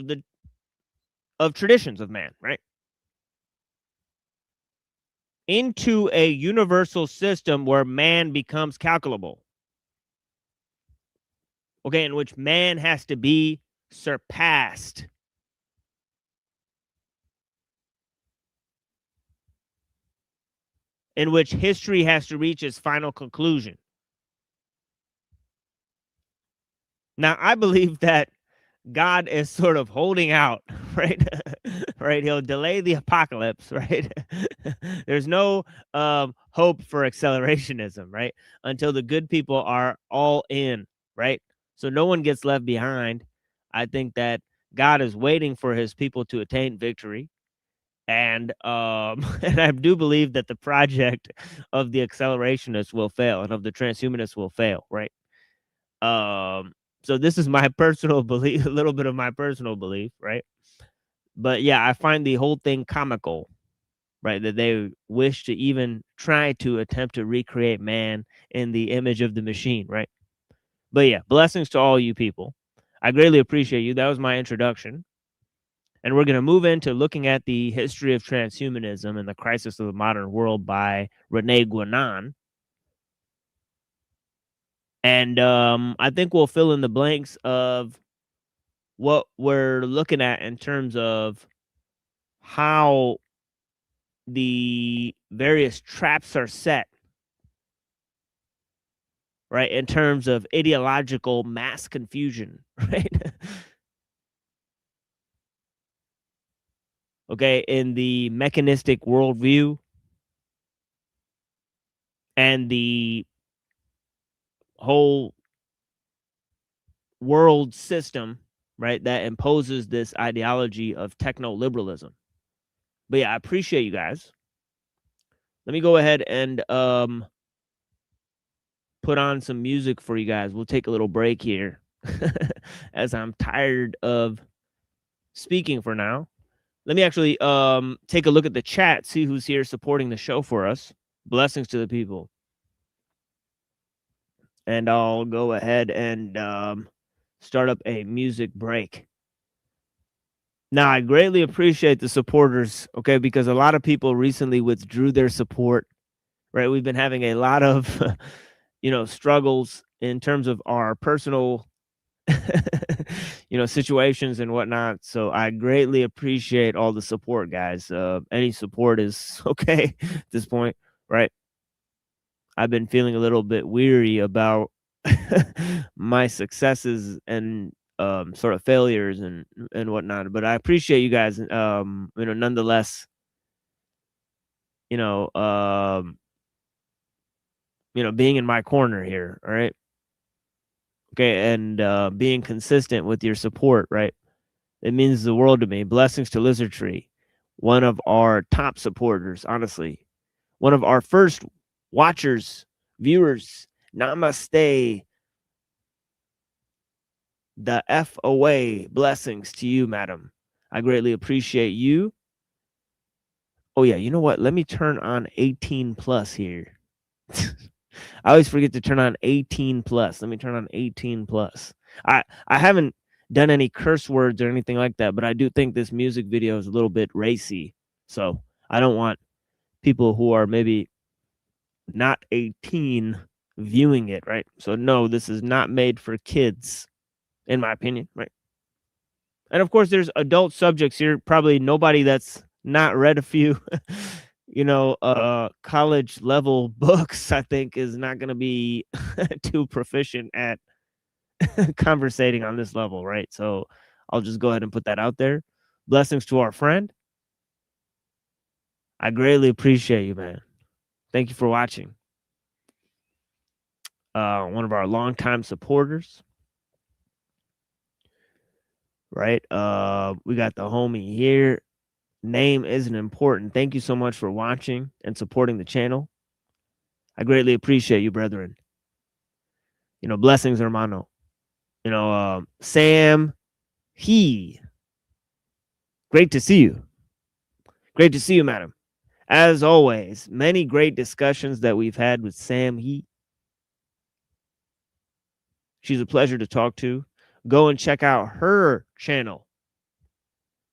of traditions of man, right? Into a universal system where man becomes calculable. Okay, in which man has to be surpassed. In which history has to reach its final conclusion. Now, I believe that God is sort of holding out, right? Right? He'll delay the apocalypse, right? There's no hope for accelerationism, right? Until the good people are all in, right? So no one gets left behind. I think that God is waiting for his people to attain victory. And and I do believe that the project of the accelerationists will fail and of the transhumanists will fail, right? So this is my personal belief, a little bit of my personal belief, right? But yeah, I find the whole thing comical, right? That they wish to even try to attempt to recreate man in the image of the machine, right? But yeah, blessings to all you people. I greatly appreciate you. That was my introduction. And we're going to move into looking at the history of transhumanism and the crisis of the modern world by Rene Guénon. And I think we'll fill in the blanks of what we're looking at in terms of how the various traps are set, right? In terms of ideological mass confusion, right? Okay, in the mechanistic worldview and the whole world system, right, that imposes this ideology of techno liberalism. But yeah, I appreciate you guys. Let me go ahead and put on some music for you guys. We'll take a little break here as I'm tired of speaking for now. Let me actually take a look at the chat, see who's here supporting the show for us. Blessings to the people. And I'll go ahead and start up a music break. Now, I greatly appreciate the supporters, okay, because a lot of people recently withdrew their support, right? We've been having a lot of, struggles in terms of our personal, situations and whatnot. So I greatly appreciate all the support, guys. Any support is okay at this point, right? I've been feeling a little bit weary about my successes and sort of failures and whatnot. But I appreciate you guys. Nonetheless, you know, um, being in my corner here. All right. Okay, and being consistent with your support, right? It means the world to me. Blessings to Lizard Tree, one of our top supporters, honestly. One of our first watchers, viewers. Namaste. The F away. Blessings to you, madam. I greatly appreciate you. Oh, yeah, you know what? Let me turn on 18 plus here. I always forget to turn on 18 plus. Let me turn on 18 plus. I haven't done any curse words or anything like that, but I do think this music video is a little bit racy. So I don't want people who are maybe not 18 viewing it, right? So no, this is not made for kids, in my opinion, right? And of course, there's adult subjects here. Probably nobody that's not read a few, college level books, I think, is not going to be too proficient at conversating on this level, right? So I'll just go ahead and put that out there. Blessings to our friend. I greatly appreciate you, man. Thank you for watching. One of our longtime supporters. Right? We got the homie here. Name isn't important. Thank you so much for watching and supporting the channel. I greatly appreciate you, brethren. Blessings, hermano. Sam, great to see you. Great to see you, madam. As always, many great discussions that we've had with Sam He. She's a pleasure to talk to. Go and check out her channel,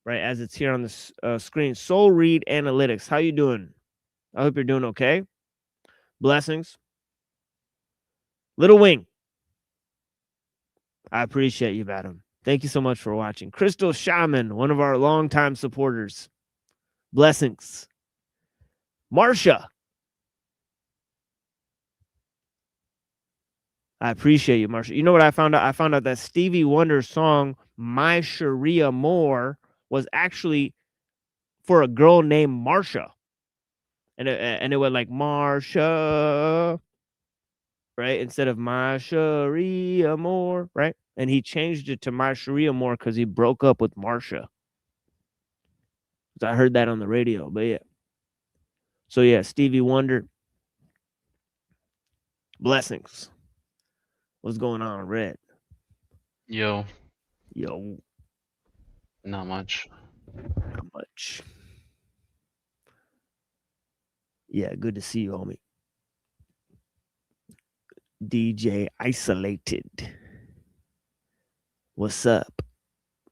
right, as it's here on the screen. Soul Read Analytics. How you doing? I hope you're doing okay. Blessings. Little Wing. I appreciate you, madam. Thank you so much for watching. Crystal Shaman, one of our longtime supporters. Blessings. Marsha. I appreciate you, Marsha. You know what I found out? I found out that Stevie Wonder's song, My Sharia Moore, was actually for a girl named Marsha. And it went like Marsha, right? Instead of My Sharia Moore, right? And he changed it to My Sharia Moore because he broke up with Marsha. I heard that on the radio, but yeah. So yeah, Stevie Wonder. Blessings. What's going on, Red? Yo, Yo, not much. not much. Yeah, good to see you, homie. DJ Isolated. What's up?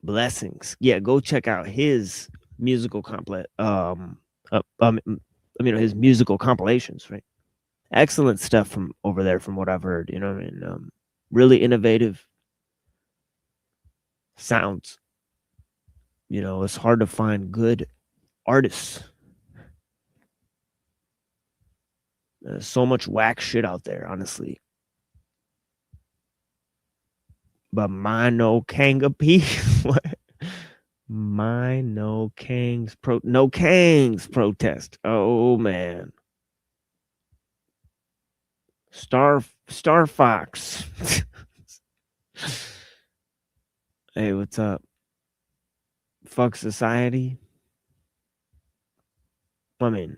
Blessings. Yeah, go check out his musical his musical compilations, right? Excellent stuff from over there, from what I've heard. You know what I mean? Really innovative sounds. You know, it's hard to find good artists. There's so much whack shit out there, honestly. But mine no Kanga P. What? Mine no Kangs protest. Oh man. Star Fox. Hey, what's up? Fuck society. I mean,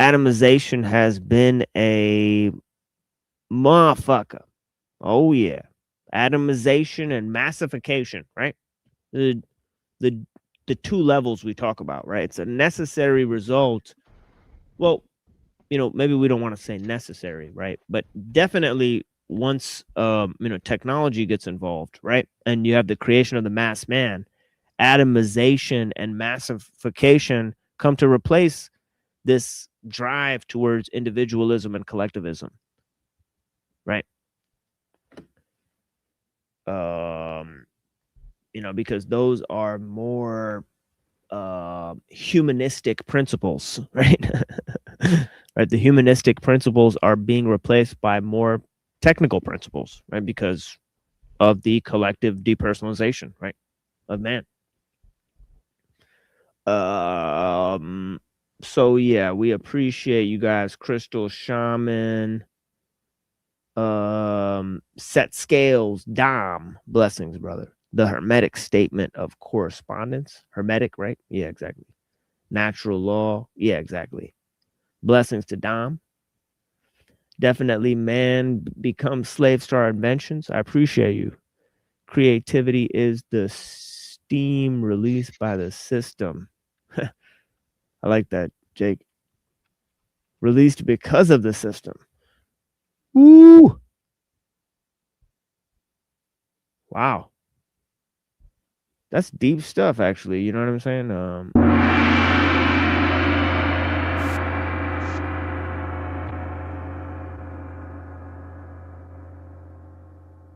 atomization has been a motherfucker. Oh yeah. Atomization and massification, right? The two levels we talk about, right? It's a necessary result. Well, you know, maybe we don't want to say necessary, right? But definitely once technology gets involved, right? And you have the creation of the mass man, atomization and massification come to replace this drive towards individualism and collectivism, right? Because those are more humanistic principles, right? Right, the humanistic principles are being replaced by more technical principles, right? Because of the collective depersonalization, right, of man. So yeah, we appreciate you guys, Crystal Shaman, Set Scales, Dom, blessings, brother. The Hermetic Statement of Correspondence, Hermetic, right? Yeah, exactly. Natural Law, yeah, exactly. Blessings to Dom. Definitely, man becomes slave star inventions. I appreciate you. Creativity is the steam released by the system. I like that, Jake. Released because of the system. Woo! Wow. That's deep stuff, actually. You know what I'm saying?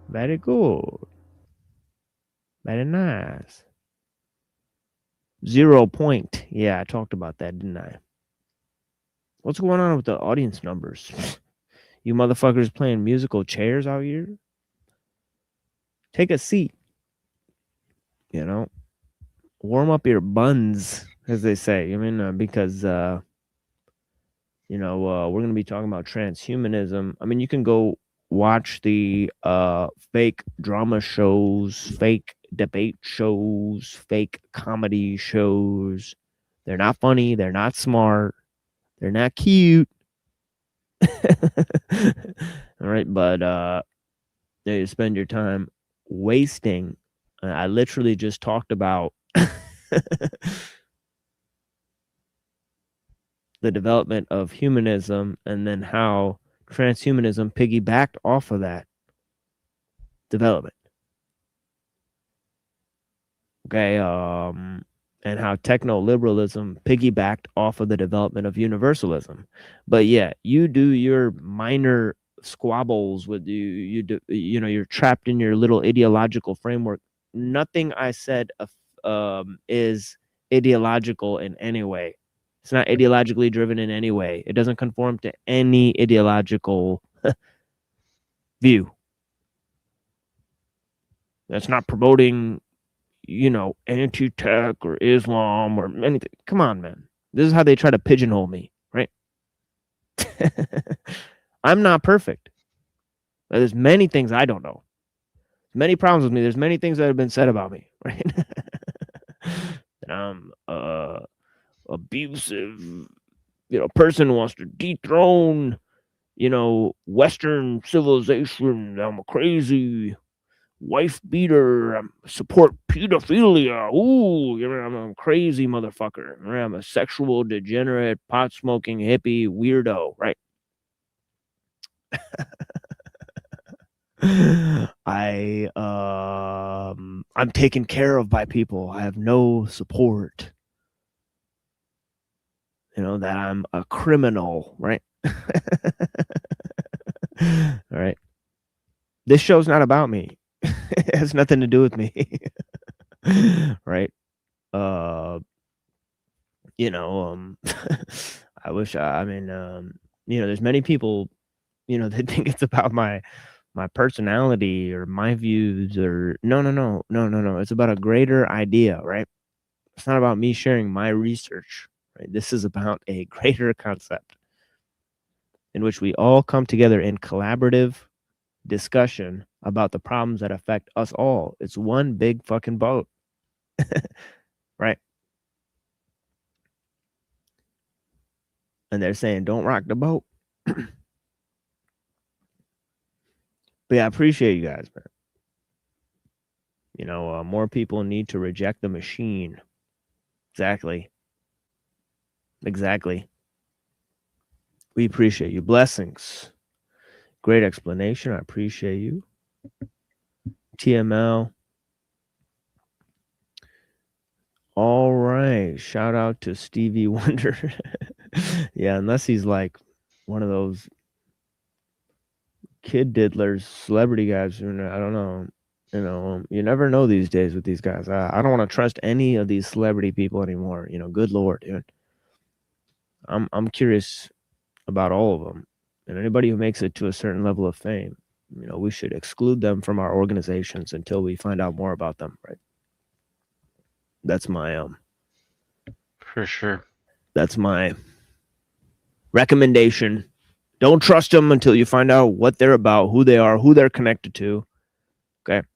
Very good. Very nice. 0 point. Yeah, I talked about that, didn't I? What's going on with the audience numbers? You motherfuckers playing musical chairs out here? Take a seat. You know, warm up your buns, as they say. I mean, because we're going to be talking about transhumanism. I mean, you can go watch the fake drama shows, fake debate shows, fake comedy shows. They're not funny. They're not smart. They're not cute. All right, but you spend your time wasting. I literally just talked about the development of humanism and then how transhumanism piggybacked off of that development. Okay, and how techno-liberalism piggybacked off of the development of universalism. But yeah, you do your minor squabbles with you're trapped in your little ideological framework. Nothing I said is ideological in any way. It's not ideologically driven in any way. It doesn't conform to any ideological view. That's not promoting, anti-tech or Islam or anything. Come on, man. This is how they try to pigeonhole me, right? I'm not perfect. There's many things I don't know. Many problems with me. There's many things that have been said about me, right? And I'm abusive, person wants to dethrone, Western civilization. I'm a crazy wife beater. I support pedophilia. Ooh, I'm a crazy motherfucker. I'm a sexual degenerate, pot smoking hippie weirdo, right? I'm taken care of by people. I have no support. That I'm a criminal, right? All right. This show's not about me. It has nothing to do with me. Right? I wish there's many people, that think it's about my personality or my views or no. It's about a greater idea, right? It's not about me sharing my research, right? This is about a greater concept in which we all come together in collaborative discussion about the problems that affect us all. It's one big fucking boat. Right? And they're saying, don't rock the boat. But yeah, I appreciate you guys, man. More people need to reject the machine. Exactly. We appreciate you. Blessings. Great explanation. I appreciate you. TML. All right. Shout out to Stevie Wonder. Yeah, unless he's like one of those kid diddlers, celebrity guys. I don't know. You never know these days with these guys. I don't want to trust any of these celebrity people anymore. Good Lord, dude. I'm curious about all of them. And anybody who makes it to a certain level of fame, we should exclude them from our organizations until we find out more about them, right? That's my For sure. That's my recommendation. Don't trust them until you find out what they're about, who they are, who they're connected to. Okay.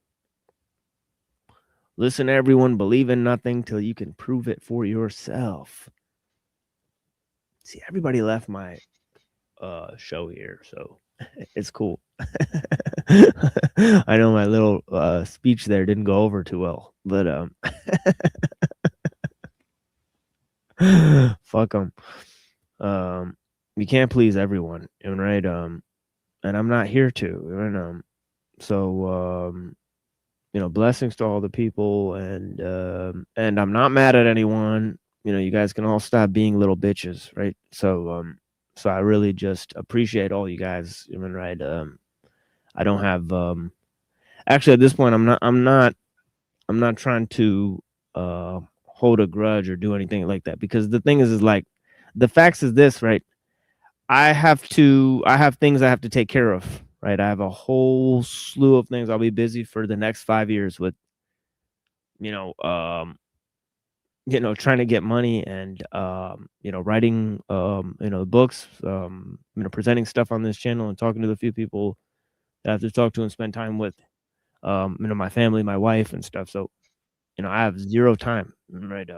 Listen to everyone, believe in nothing till you can prove it for yourself. See, everybody left my show here, so it's cool. I know my little speech there didn't go over too well, but fuck them. You can't please everyone, right? And I'm not here to, so blessings to all the people, and I'm not mad at anyone. You guys can all stop being little bitches, right? So I really just appreciate all you guys, right? I don't have actually at this point I'm not trying to hold a grudge or do anything like that, because the thing is like the facts is this, right? I have things I have to take care of, right? I have a whole slew of things. I'll be busy for the next 5 years with trying to get money and writing books, presenting stuff on this channel and talking to the few people that I have to talk to and spend time with, my family, my wife and stuff. So I have zero time, right?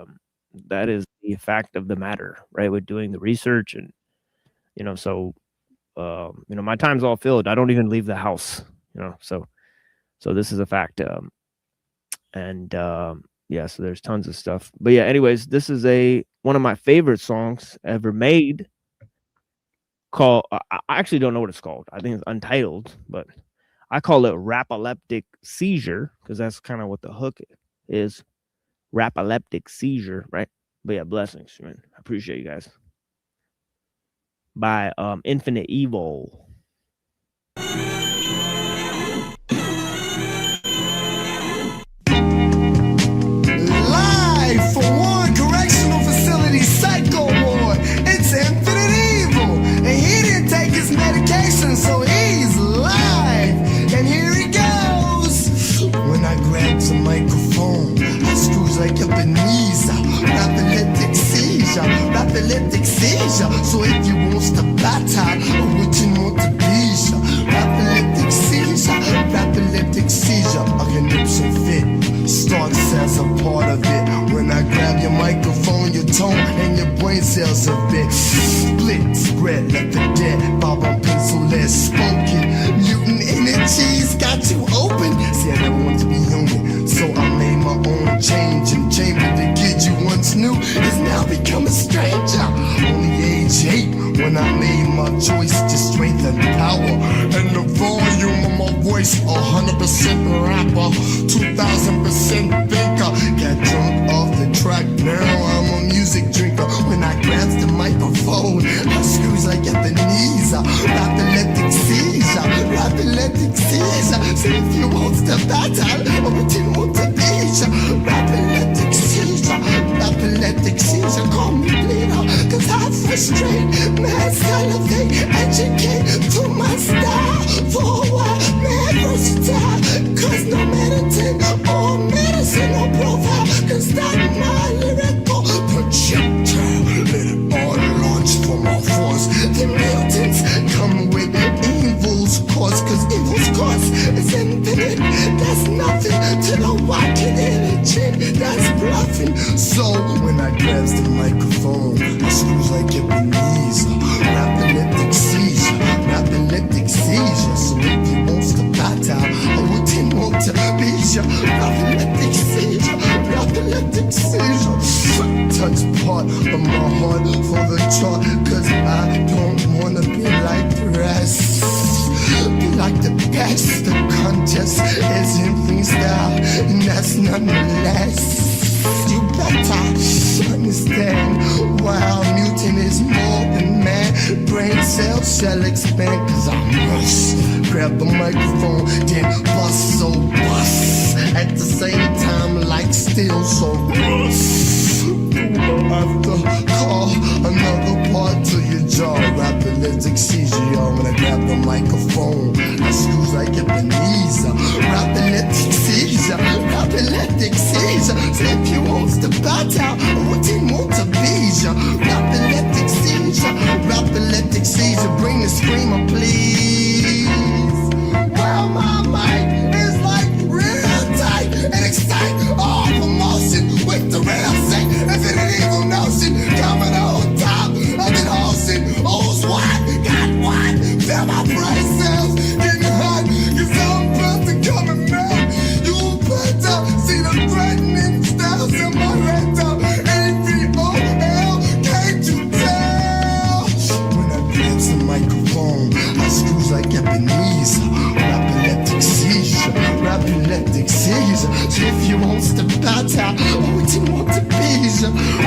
That is the fact of the matter, right? With doing the research and so my time's all filled. I don't even leave the house, so this is a fact. Yeah, so there's tons of stuff. But yeah, anyways, this is one of my favorite songs ever made, called I actually don't know what it's called. I think it's Untitled, but I call it Rapoleptic Seizure, because that's kind of what the hook is. Rapoleptic Seizure, right? But yeah, blessings, man. I appreciate you guys. By Infinite Evil. Live for Warren Correctional Facility Psycho Ward. It's Infinite Evil, and he didn't take his medication, so he's live. And here he goes. When I grab the microphone, I screws like Ebenezer. Rapoleptic seizure, rapoleptic seizure. So if you want to batter, or would you want to be sure? Rapoleptic seizure, rapoleptic seizure. A conniption fit starts as a part of it. When I grab your microphone, your tone, and your brain cells have been split, spread, left for dead. Bob on pencil, less spoken. Mutant energies got you open. See, I never wanted to be human, so I made my own change. And chamber the kid you once knew is now become a stranger. Only age 8 when I made my choice to strengthen power. And the volume of my voice, 100% rapper, 2000% thinker. Got drunk off the track, now I'm a music drinker. When I grabs the microphone, I screws like Ebenezer. Rapid seizure, rapid seizure. See if you want the battle, or what you want to be. Rapid seizure, call me bleeder. Cause I frustrate, man, salivate, educate to my style. For a while, man, versatile. Cause no medicine or medicine or profile can stop my lyrical projectile. Let it all launch from our force. The mutants come with evil's course. Cause evil's course is infinite. That's nothing to the walking energy that's bluffing. So when I grabs the microphone, I screws like Ebenezer. Rapid seizure, rapid seizure. So if you wants to battle, I wouldn't want to be ya. Rapid seizure, rapid seizure. Touch part of my heart for the chart. Cause I don't wanna be like the rest. Be like the best. The contest is in freestyle, and that's nonetheless. You better understand why our mutant is more than man. Brain cells shall expand. Cause I'm rush. Grab the microphone, then bust so bust. At the same time, like still so rush. I have to call another part to your jaw. Rapid seizure, y'all. When I grab the microphone, I screws like Ebenezer. Rapid seizure, rapid seizure. So if you wants to battle, what you want to be ya? Rapid seizure, bring the screamer, please. Well, my mic is like real tight and excite all emotion with the real sick. If it an evil notion coming on top of the ocean, who's what? Got what? Feel my brain cells getting hot, cause I'm about to come and melt. You better see the threatening styles in my rectum. AVOL, can't you tell? When I grabs the microphone, I screws like Ebenezer. Rapid seizure. So if you wants to battle, what you want to be?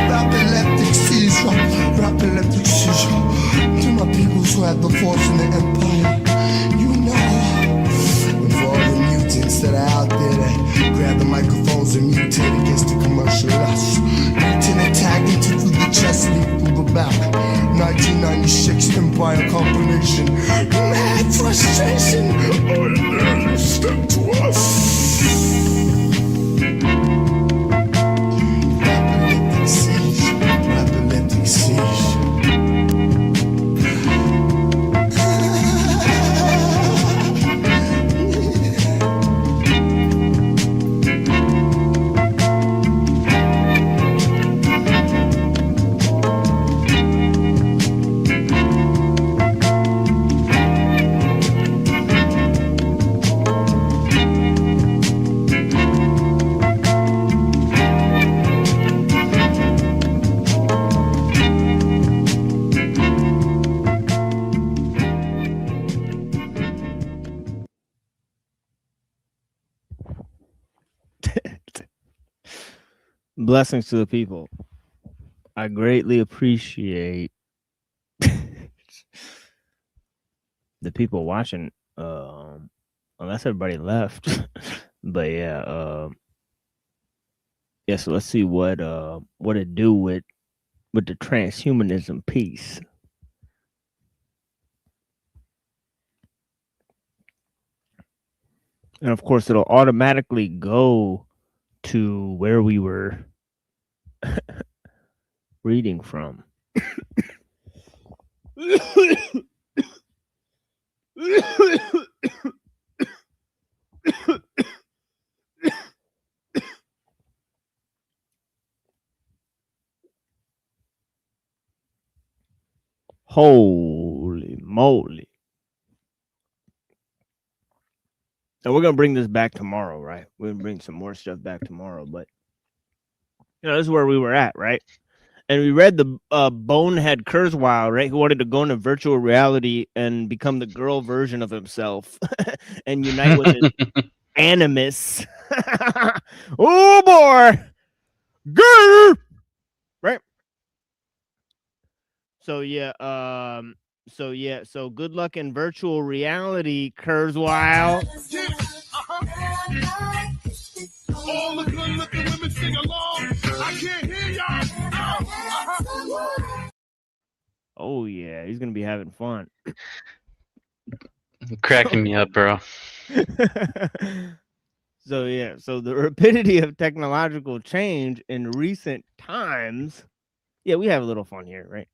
Rapid seizure. To my peoples who had the force in the empire, you know. And for all the mutants that are out there that grab the microphones and mutate against the commercial lust. Mutant attack into through the chest, leap through the back. 1996 Empire combination. Mad frustration. Oh yeah, you step to us. Rapid seizure. Blessings to the people. I greatly appreciate the people watching. Unless everybody left, but yeah. So let's see what it do with the transhumanism piece. And of course, it'll automatically go to where we were reading from. Holy moly. And we're going to bring this back tomorrow, right? We're going to bring some more stuff back tomorrow. But, this is where we were at, right? And we read the bonehead Kurzweil, right? Who wanted to go into virtual reality and become the girl version of himself and unite with his animus. Oh, boy. Grr! Right? So, so good luck in virtual reality, Kurzweil. All the good looking women sing along. I can't hear y'all. Oh, yeah. He's going to be having fun. Cracking me up, bro. So the rapidity of technological change in recent times, we have a little fun here, right?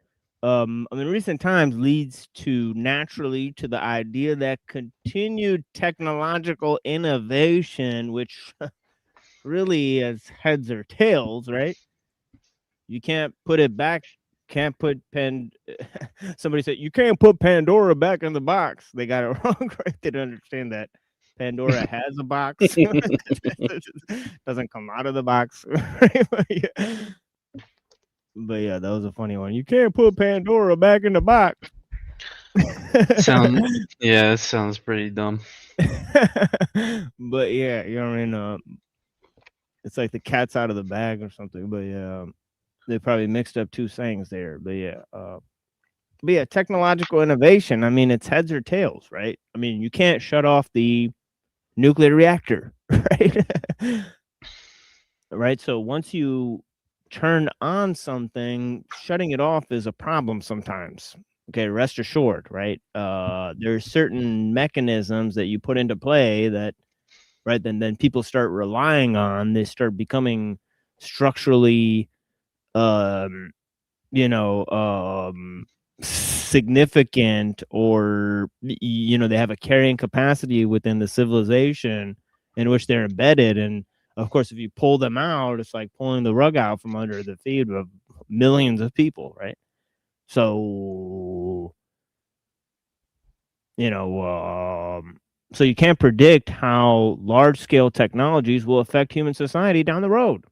Recent times leads naturally to the idea that continued technological innovation, which really is heads or tails, right? You can't put it back. Can't put somebody said you can't put Pandora back in the box. They got it wrong, right? They don't understand that Pandora has a box. Doesn't come out of the box. But yeah, that was a funny one. You can't put Pandora back in the box. It sounds pretty dumb. But yeah, you know what I mean? It's like the cat's out of the bag or something. But yeah, they probably mixed up two sayings there. But yeah, technological innovation. I mean, it's heads or tails, right? I mean, you can't shut off the nuclear reactor, right? Right. So once you turn on something, shutting it off is a problem sometimes. Okay, rest assured, right? There's certain mechanisms that you put into play that, right, then people start relying on. They start becoming structurally, significant, or they have a carrying capacity within the civilization in which they're embedded. And of course, if you pull them out, it's like pulling the rug out from under the feet of millions of people, right? So, so you can't predict how large-scale technologies will affect human society down the road.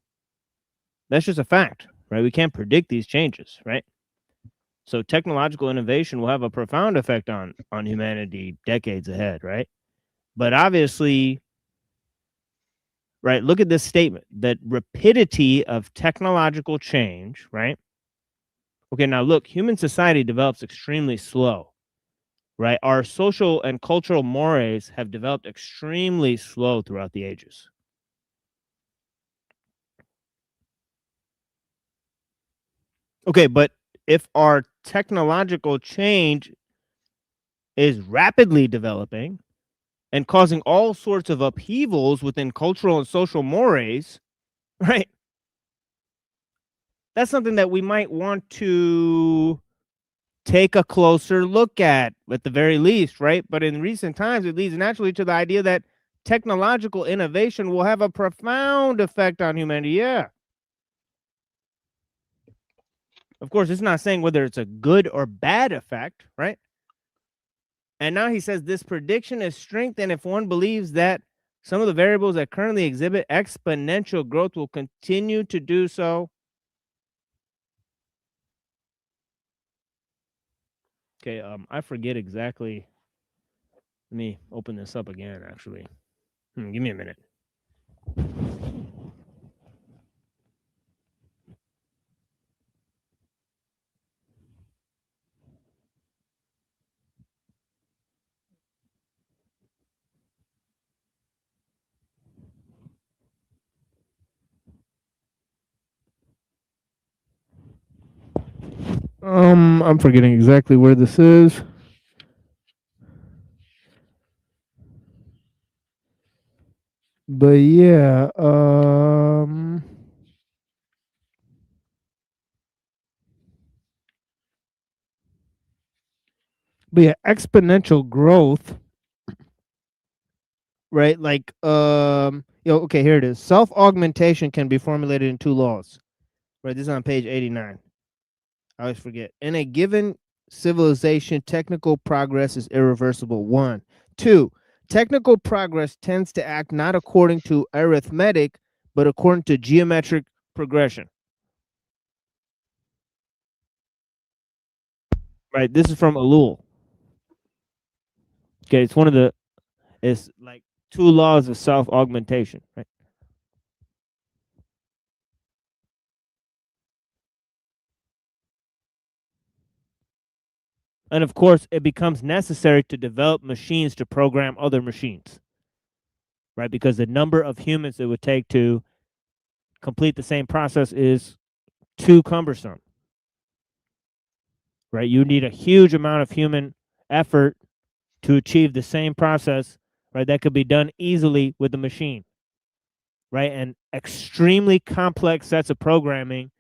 That's just a fact, right? We can't predict these changes, right? So technological innovation will have a profound effect on humanity decades ahead, right? But obviously, right, look at this statement, that rapidity of technological change, right? Okay, now look, human society develops extremely slow, right? Our social and cultural mores have developed extremely slow throughout the ages. Okay, but if our technological change is rapidly developing and causing all sorts of upheavals within cultural and social mores, right? That's something that we might want to take a closer look at the very least, right? But in recent times, it leads naturally to the idea that technological innovation will have a profound effect on humanity. Yeah. Of course, it's not saying whether it's a good or bad effect, right? And now he says this prediction is strengthened if one believes that some of the variables that currently exhibit exponential growth will continue to do so. Okay, I forget exactly. Let me open this up again, actually. Give me a minute. I'm forgetting exactly where this is. But yeah, exponential growth, right? Like, okay, here it is. Self-augmentation can be formulated in two laws, right? This is on page 89. I always forget. In a given civilization, technical progress is irreversible. 1. 2. Technical progress tends to act not according to arithmetic, but according to geometric progression. Right. This is from Ellul. Okay, it's like 2 laws of self-augmentation, right? And of course, it becomes necessary to develop machines to program other machines, right? Because the number of humans it would take to complete the same process is too cumbersome, right? You need a huge amount of human effort to achieve the same process, right? That could be done easily with the machine, right? And extremely complex sets of programming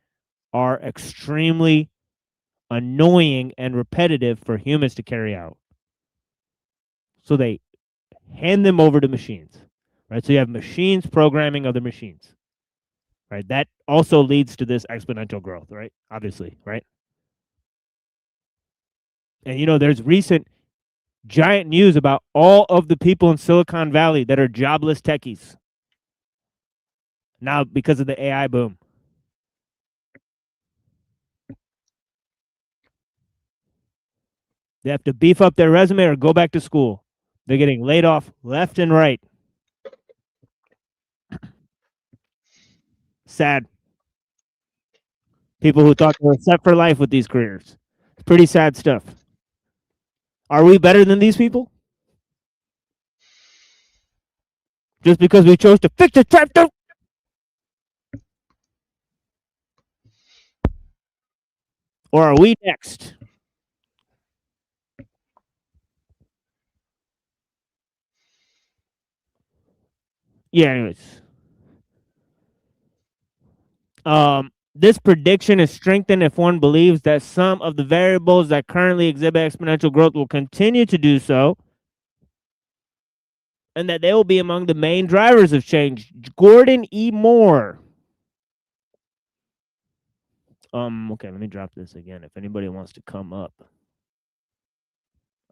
are extremely annoying and repetitive for humans to carry out. So they hand them over to machines, right? So you have machines programming other machines, right? That also leads to this exponential growth, right? Obviously, right? And there's recent giant news about all of the people in Silicon Valley that are jobless techies now because of the AI boom. They have to beef up their resume or go back to school. They're getting laid off left and right. Sad. People who thought they were set for life with these careers. It's pretty sad stuff. Are we better than these people? Just because we chose to fix the chapter? Or are we next? Yeah, anyways. This prediction is strengthened if one believes that some of the variables that currently exhibit exponential growth will continue to do so, and that they will be among the main drivers of change. Gordon E. Moore. Okay, let me drop this again. If anybody wants to come up.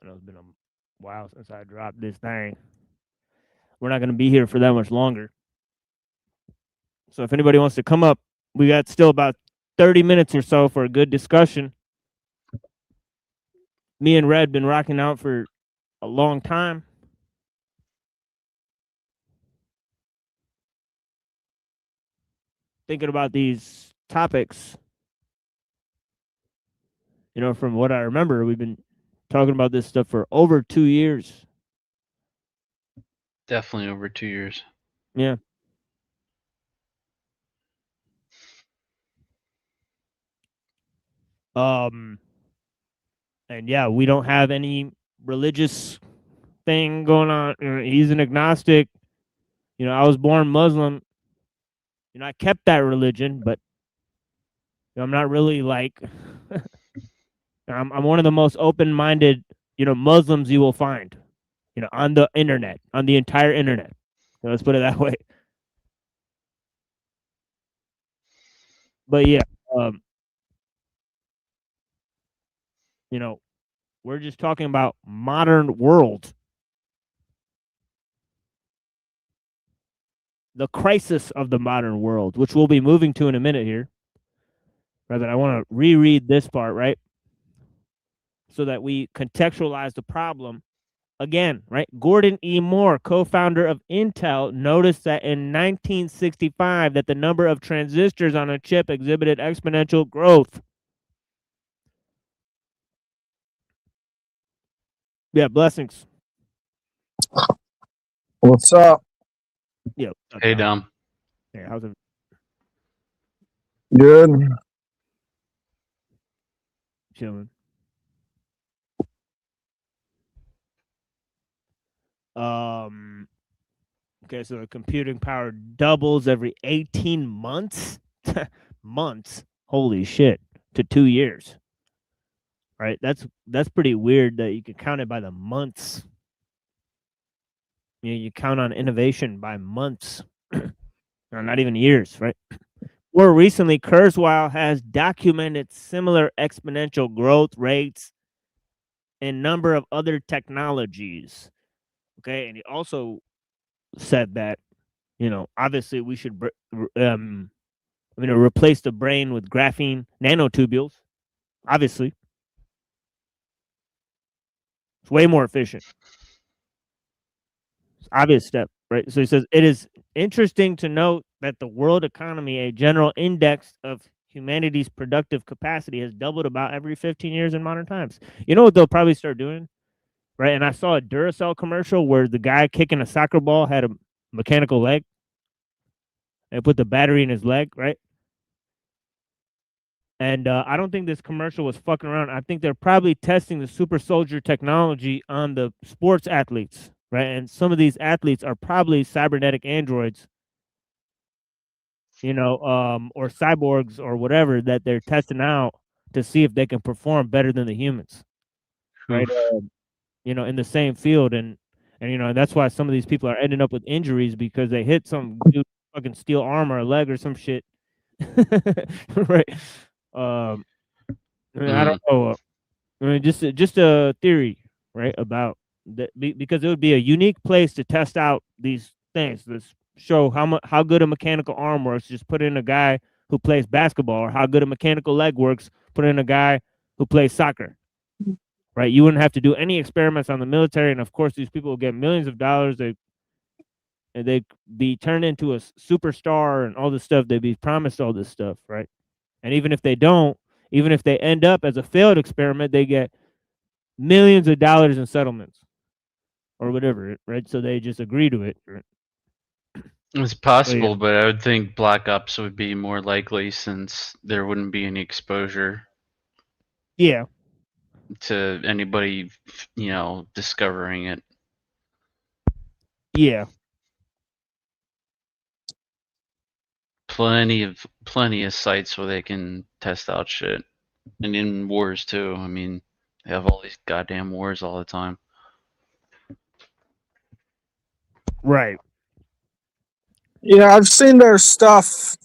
I know it's been a while since I dropped this thing. We're not going to be here for that much longer. So if anybody wants to come up, we got still about 30 minutes or so for a good discussion. Me and Red been rocking out for a long time. Thinking about these topics. From what I remember, we've been talking about this stuff for over 2 years. Definitely over 2 years. Yeah. And yeah, we don't have any religious thing going on. He's an agnostic. I was born Muslim. I kept that religion, but I'm not really like I'm one of the most open-minded, Muslims you will find, on the internet, on the entire internet. Let's put it that way. But yeah, we're just talking about modern world. The crisis of the modern world, which we'll be moving to in a minute here. Rather, I want to reread this part, right? So that we contextualize the problem again, right? Gordon E. Moore, co-founder of Intel, noticed that in 1965 that the number of transistors on a chip exhibited exponential growth. Yeah, blessings. What's up? Yeah. Hey, Dom. Hey, how's it? Good. Chilling. Okay, so the computing power doubles every 18 months. Months. Holy shit. To 2 years. Right? That's pretty weird that you can count it by the months. You count on innovation by months. Not even years, right? More recently, Kurzweil has documented similar exponential growth rates and number of other technologies. Okay, and he also said that, you know, obviously we should replace the brain with graphene nanotubules. Obviously, it's way more efficient. It's an obvious step, right? So he says it is interesting to note that the world economy, a general index of humanity's productive capacity, has doubled about every 15 years in modern times. You know what they'll probably start doing, right? And I saw a Duracell commercial where the guy kicking a soccer ball had a mechanical leg and put the battery in his leg, right? And I don't think this commercial was fucking around. I think they're probably testing the super soldier technology on the sports athletes, right? And some of these athletes are probably cybernetic androids, you know, or cyborgs or whatever that they're testing out to see if they can perform better than the humans, right? Oof. You know, in the same field, and you know, that's why some of these people are ending up with injuries because they hit some dude fucking steel arm or a leg or some shit, right? Um, I mean, I don't know. I mean, just a theory, right? About that because it would be a unique place to test out these things. Let's show how good a mechanical arm works. Just put in a guy who plays basketball, or how good a mechanical leg works. Put in a guy who plays soccer, right? You wouldn't have to do any experiments on the military, and of course, these people will get millions of dollars. They be turned into a superstar and all this stuff. They'd be promised all this stuff, right? And even if they don't, even if they end up as a failed experiment, they get millions of dollars in settlements or whatever, right? So they just agree to it. Right? It's possible, but I would think Black Ops would be more likely since there wouldn't be any exposure Yeah. to anybody, you know, discovering it. Yeah. Plenty of sites where they can test out shit, and in wars too. I mean, they have all these goddamn wars all the time. Right. Yeah, I've seen their stuff.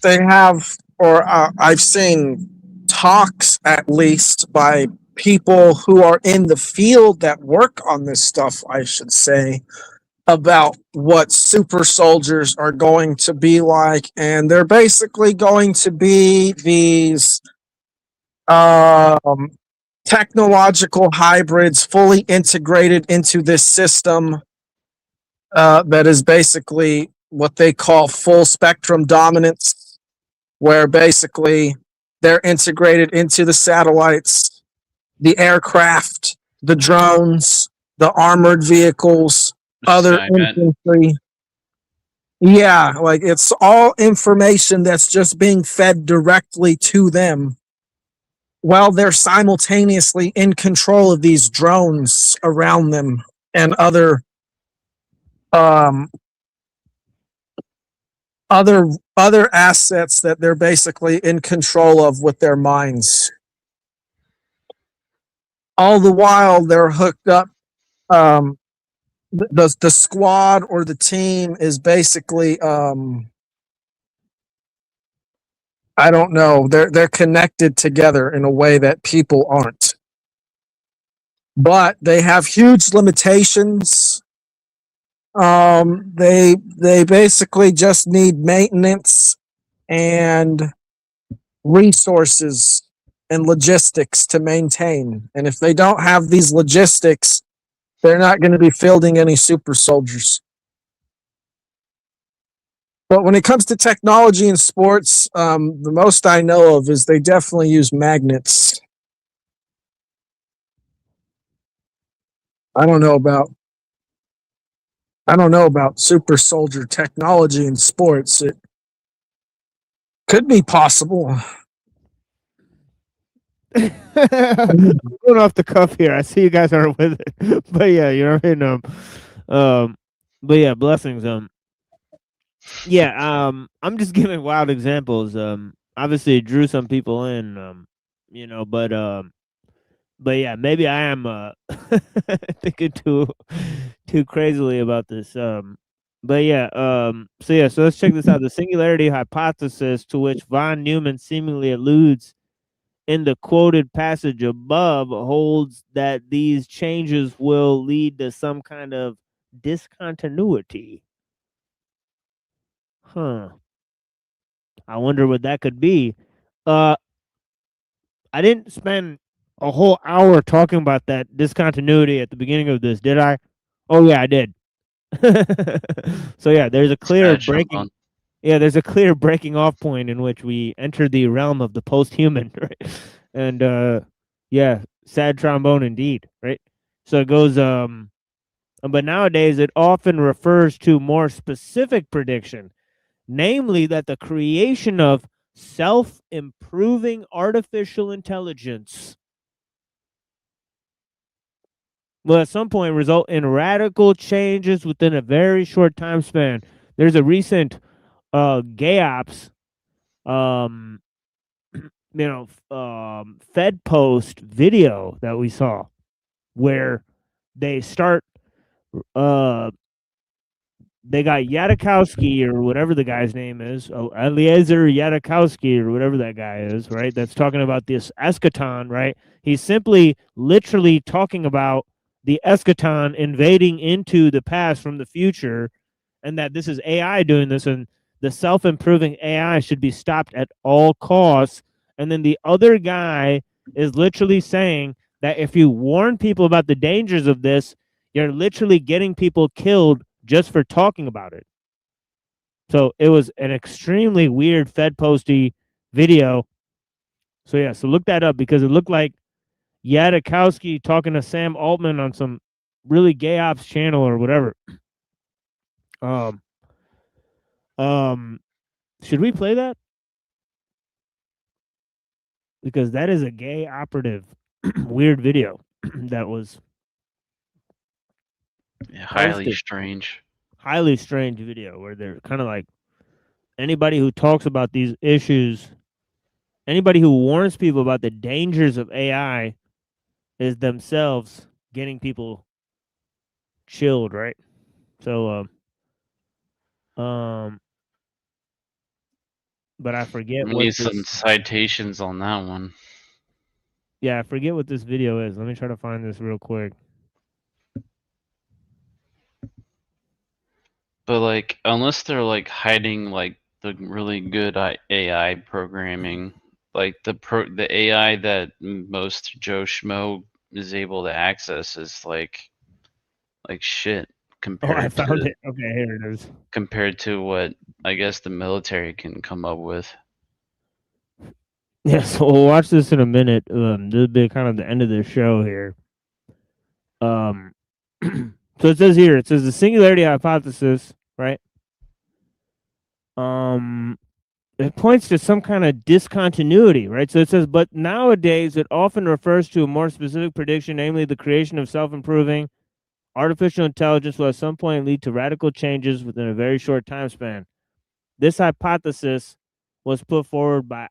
They have, or I've seen talks at least by people who are in the field that work on this stuff, I should say, about what super soldiers are going to be like. And they're basically going to be these technological hybrids fully integrated into this system that is basically what they call full spectrum dominance, where basically they're integrated into the satellites, the aircraft, the drones, the armored vehicles, other infantry. Yeah, like it's all information that's just being fed directly to them while they're simultaneously in control of these drones around them and other assets that they're basically in control of with their minds. All the while they're hooked up. The squad or the team is basically I don't know. They're connected together in a way that people aren't. But they have huge limitations. They basically just need maintenance and resources and logistics to maintain. And if they don't have these logistics, they're not going to be fielding any super soldiers. But when it comes to technology and sports, the most I know of is they definitely use magnets. I don't know about super soldier technology in sports. It could be possible. I'm going off the cuff here. I see you guys are with it, but yeah, you know what I mean. But yeah, blessings. Yeah. I'm just giving wild examples. Obviously it drew some people in. You know, but yeah, maybe I am thinking too crazily about this. But yeah. So let's check this out. The singularity hypothesis, to which von Neumann seemingly alludes, in the quoted passage above holds that these changes will lead to some kind of discontinuity. Huh. I wonder what that could be. I didn't spend a whole hour talking about that discontinuity at the beginning of this, did I? Oh yeah, I did. So yeah, there's a clear Gotta jump breaking. on. Yeah, there's a clear breaking off point in which we enter the realm of the post-human, right? And yeah, sad trombone indeed, right? So it goes but nowadays it often refers to more specific prediction, namely that the creation of self-improving artificial intelligence will at some point result in radical changes within a very short time span. There's a recent GAOPS Fed Post video that we saw where they start they got Yadikowski or whatever the guy's name is, Eliezer Yadikowski or whatever that guy is, right? That's talking about this eschaton, right? He's simply literally talking about the eschaton invading into the past from the future, and that this is AI doing this, and the self-improving AI should be stopped at all costs. And then the other guy is literally saying that if you warn people about the dangers of this, you're literally getting people killed just for talking about it. So it was an extremely weird Fed Posty video. So yeah, so look that up because it looked like Yadikowski talking to Sam Altman on some really gay ops channel or whatever. Should we play that? Because that is a gay operative weird video that was Yeah, highly posted. strange. Highly strange video where they're kind of like anybody who talks about these issues, anybody who warns people about the dangers of AI is themselves getting people chilled, right? So but I forget We what need some this citations on that one. I forget what this video is. Let me try to find this real quick. But like, unless they're like hiding like the really good AI programming, like the AI that most Joe Schmo is able to access is like shit Oh, I compared found to it. Okay, here it is. compared to what I guess the military can come up with. Yeah, so we'll watch this in a minute. This will be kind of the end of the show here. So it says here, it says the singularity hypothesis, right? It points to some kind of discontinuity, right? So it says, but nowadays it often refers to a more specific prediction, namely the creation of self-improving artificial intelligence will at some point lead to radical changes within a very short time span. This hypothesis was put forward by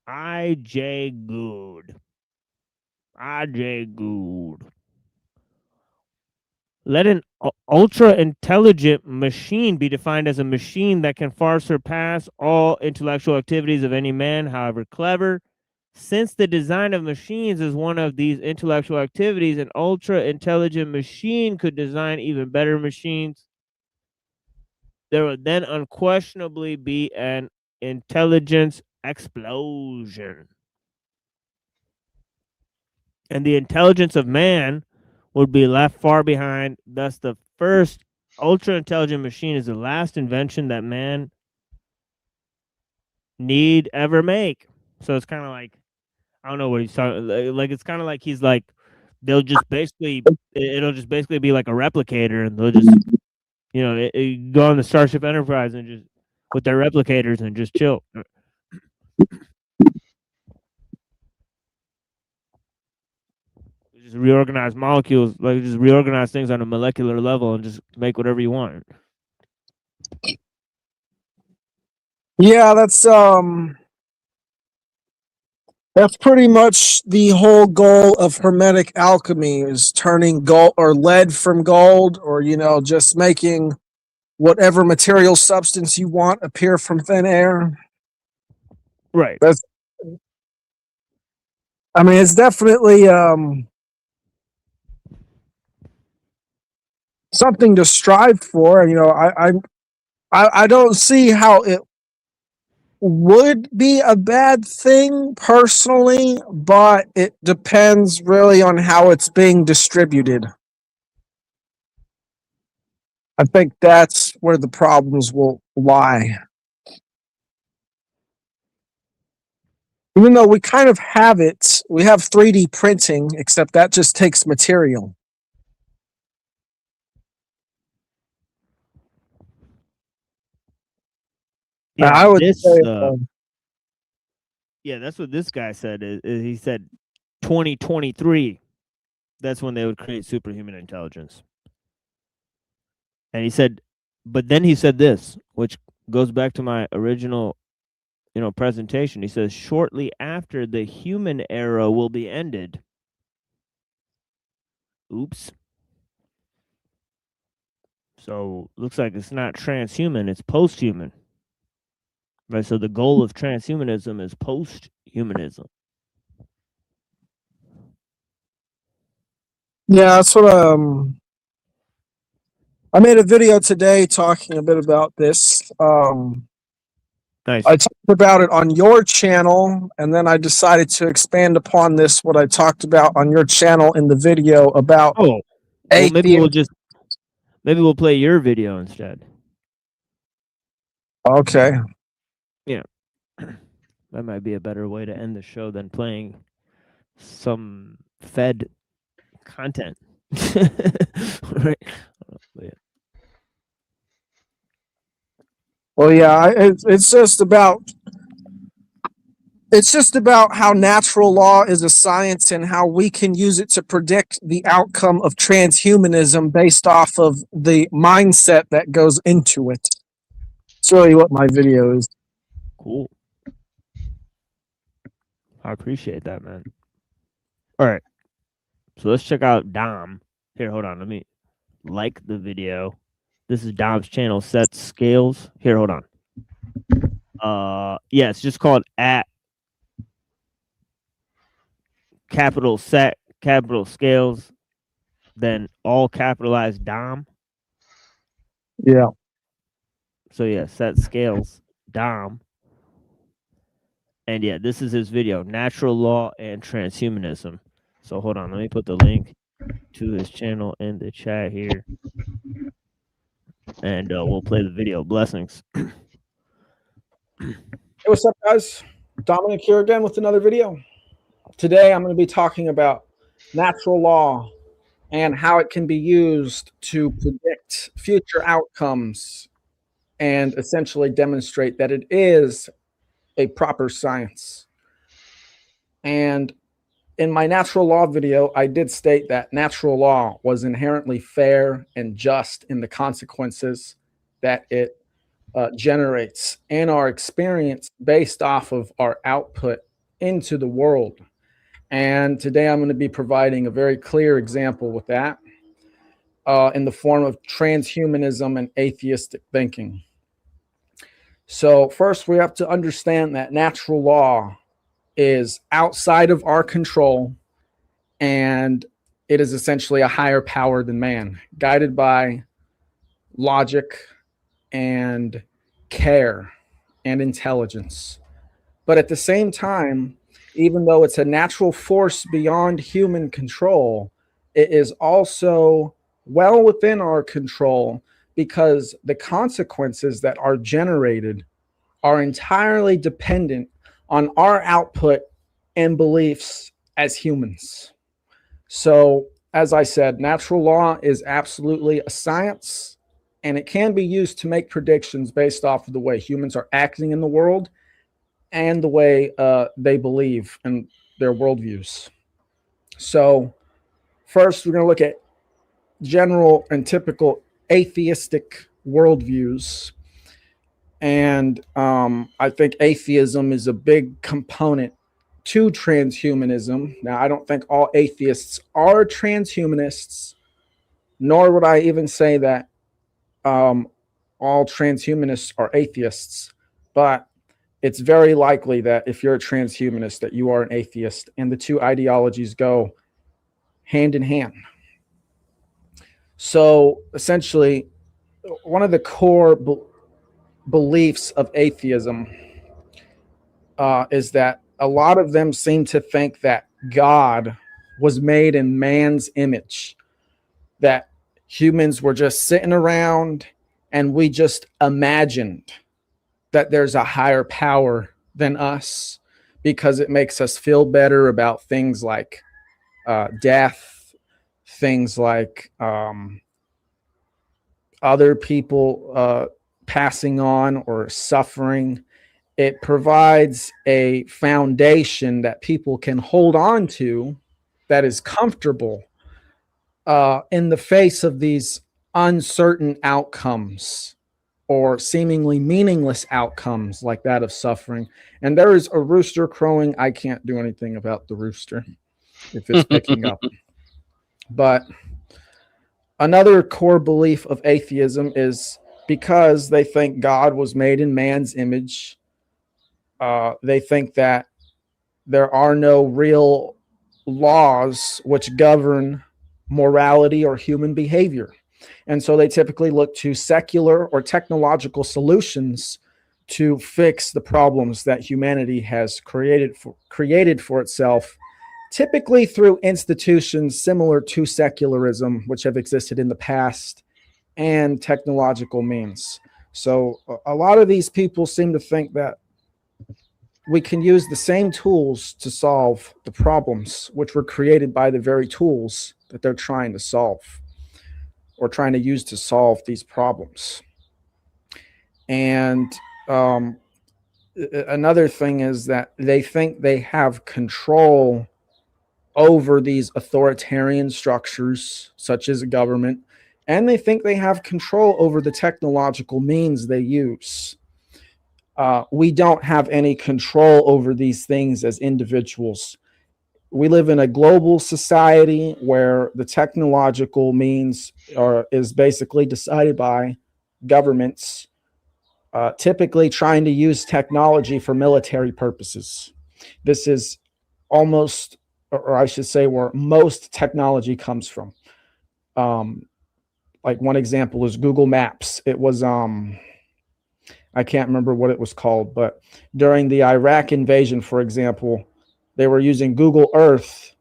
I.J. Good. I.J. Good. Let an ultra-intelligent machine be defined as a machine that can far surpass all intellectual activities of any man, however clever. Since the design of machines is one of these intellectual activities, an ultra-intelligent machine could design even better machines. There would then unquestionably be an intelligence explosion. And the intelligence of man would be left far behind. Thus, the first ultra intelligent machine is the last invention that man need ever make. So it's kind of like, I don't know what he's talking. Like it's kind of like he's like, it'll just basically be like a replicator, and they'll just go on the Starship Enterprise and just with their replicators and just chill. Just reorganize molecules, like just reorganize things on a molecular level and just make whatever you want. Yeah, that's pretty much the whole goal of hermetic alchemy, is turning gold or lead from gold, or just making whatever material substance you want appear from thin air. Right. I mean, it's definitely something to strive for. You know, I don't see how it would be a bad thing personally, but it depends really on how it's being distributed. I think that's where the problems will lie. Even though we kind of have it, we have 3D printing, except that just takes material. Yeah, I would this, say, yeah, that's what this guy said. He said 2023. That's when they would create superhuman intelligence. And he said, but then he said this, which goes back to my original, presentation. He says, shortly after the human era will be ended. Oops. So looks like it's not transhuman, it's post-human. Right. So the goal of transhumanism is post-humanism. yeah, that's what I made a video today talking a bit about this. Nice. I talked about it on your channel, and then I decided to expand upon this, what I talked about on your channel in the video about Oh, well, maybe we'll play your video instead. Okay. That might be a better way to end the show than playing some fed content. Right? Yeah. Well, yeah, it's just about how natural law is a science and how we can use it to predict the outcome of transhumanism based off of the mindset that goes into it. It's really what my video is. Cool. I appreciate that, man. All right. So let's check out Dom. Here, hold on. Let me like the video. This is Dom's channel, Set Scales. Here, hold on. Yeah, it's just called at capital scales, then all capitalized Dom. Yeah. So yeah, Set Scales, Dom. And yeah, this is his video, Natural Law and Transhumanism. So hold on, let me put the link to his channel in the chat here. And we'll play the video. Blessings. Hey, what's up, guys? Dominic here again with another video. Today, I'm going to be talking about natural law and how it can be used to predict future outcomes and essentially demonstrate that it is a proper science. And in my natural law video, I did state that natural law was inherently fair and just in the consequences that it generates and our experience based off of our output into the world. And today I'm going to be providing a very clear example with that in the form of transhumanism and atheistic thinking. So first we have to understand that natural law is outside of our control, and it is essentially a higher power than man, guided by logic and care and intelligence. But at the same time, even though it's a natural force beyond human control, it is also well within our control, because the consequences that are generated are entirely dependent on our output and beliefs as humans. So, as I said, natural law is absolutely a science, and it can be used to make predictions based off of the way humans are acting in the world and the way they believe in their worldviews. So first, we're going to look at general and typical atheistic worldviews. And I think atheism is a big component to transhumanism. Now, I don't think all atheists are transhumanists, nor would I even say that all transhumanists are atheists. But it's very likely that if you're a transhumanist, that you are an atheist, and the two ideologies go hand in hand. So essentially, one of the core beliefs of atheism is that a lot of them seem to think that God was made in man's image, that humans were just sitting around and we just imagined that there's a higher power than us because it makes us feel better about things like death, things like other people passing on or suffering. It provides a foundation that people can hold on to that is comfortable in the face of these uncertain outcomes or seemingly meaningless outcomes like that of suffering. And there is a rooster crowing. I can't do anything about the rooster if it's picking up. But another core belief of atheism is because they think God was made in man's image, they think that there are no real laws which govern morality or human behavior. And so they typically look to secular or technological solutions to fix the problems that humanity has created for itself, typically through institutions similar to secularism, which have existed in the past, and technological means. So a lot of these people seem to think that we can use the same tools to solve the problems which were created by the very tools that they're trying to solve or trying to use to solve these problems. And another thing is that they think they have control over these authoritarian structures, such as a government, and they think they have control over the technological means they use. We don't have any control over these things as individuals. We live in a global society where the technological means is basically decided by governments, typically trying to use technology for military purposes. This is almost, or I should say, where most technology comes from. Like one example is Google Maps. It was, I can't remember what it was called, but during the Iraq invasion, for example, they were using Google Earth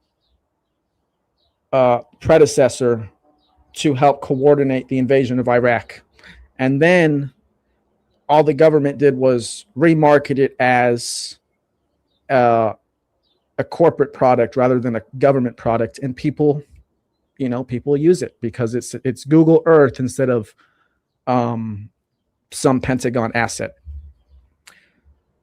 predecessor to help coordinate the invasion of Iraq. And then all the government did was remarket it as a corporate product rather than a government product. And people use it because it's Google Earth instead of some Pentagon asset.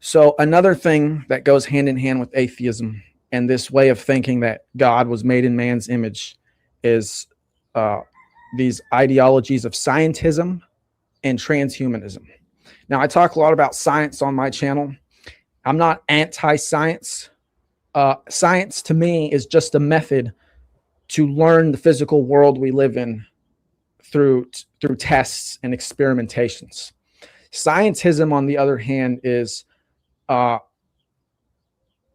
So another thing that goes hand in hand with atheism and this way of thinking that God was made in man's image is these ideologies of scientism and transhumanism. Now, I talk a lot about science on my channel. I'm not anti-science. Science to me is just a method to learn the physical world we live in through tests and experimentations. Scientism, on the other hand, is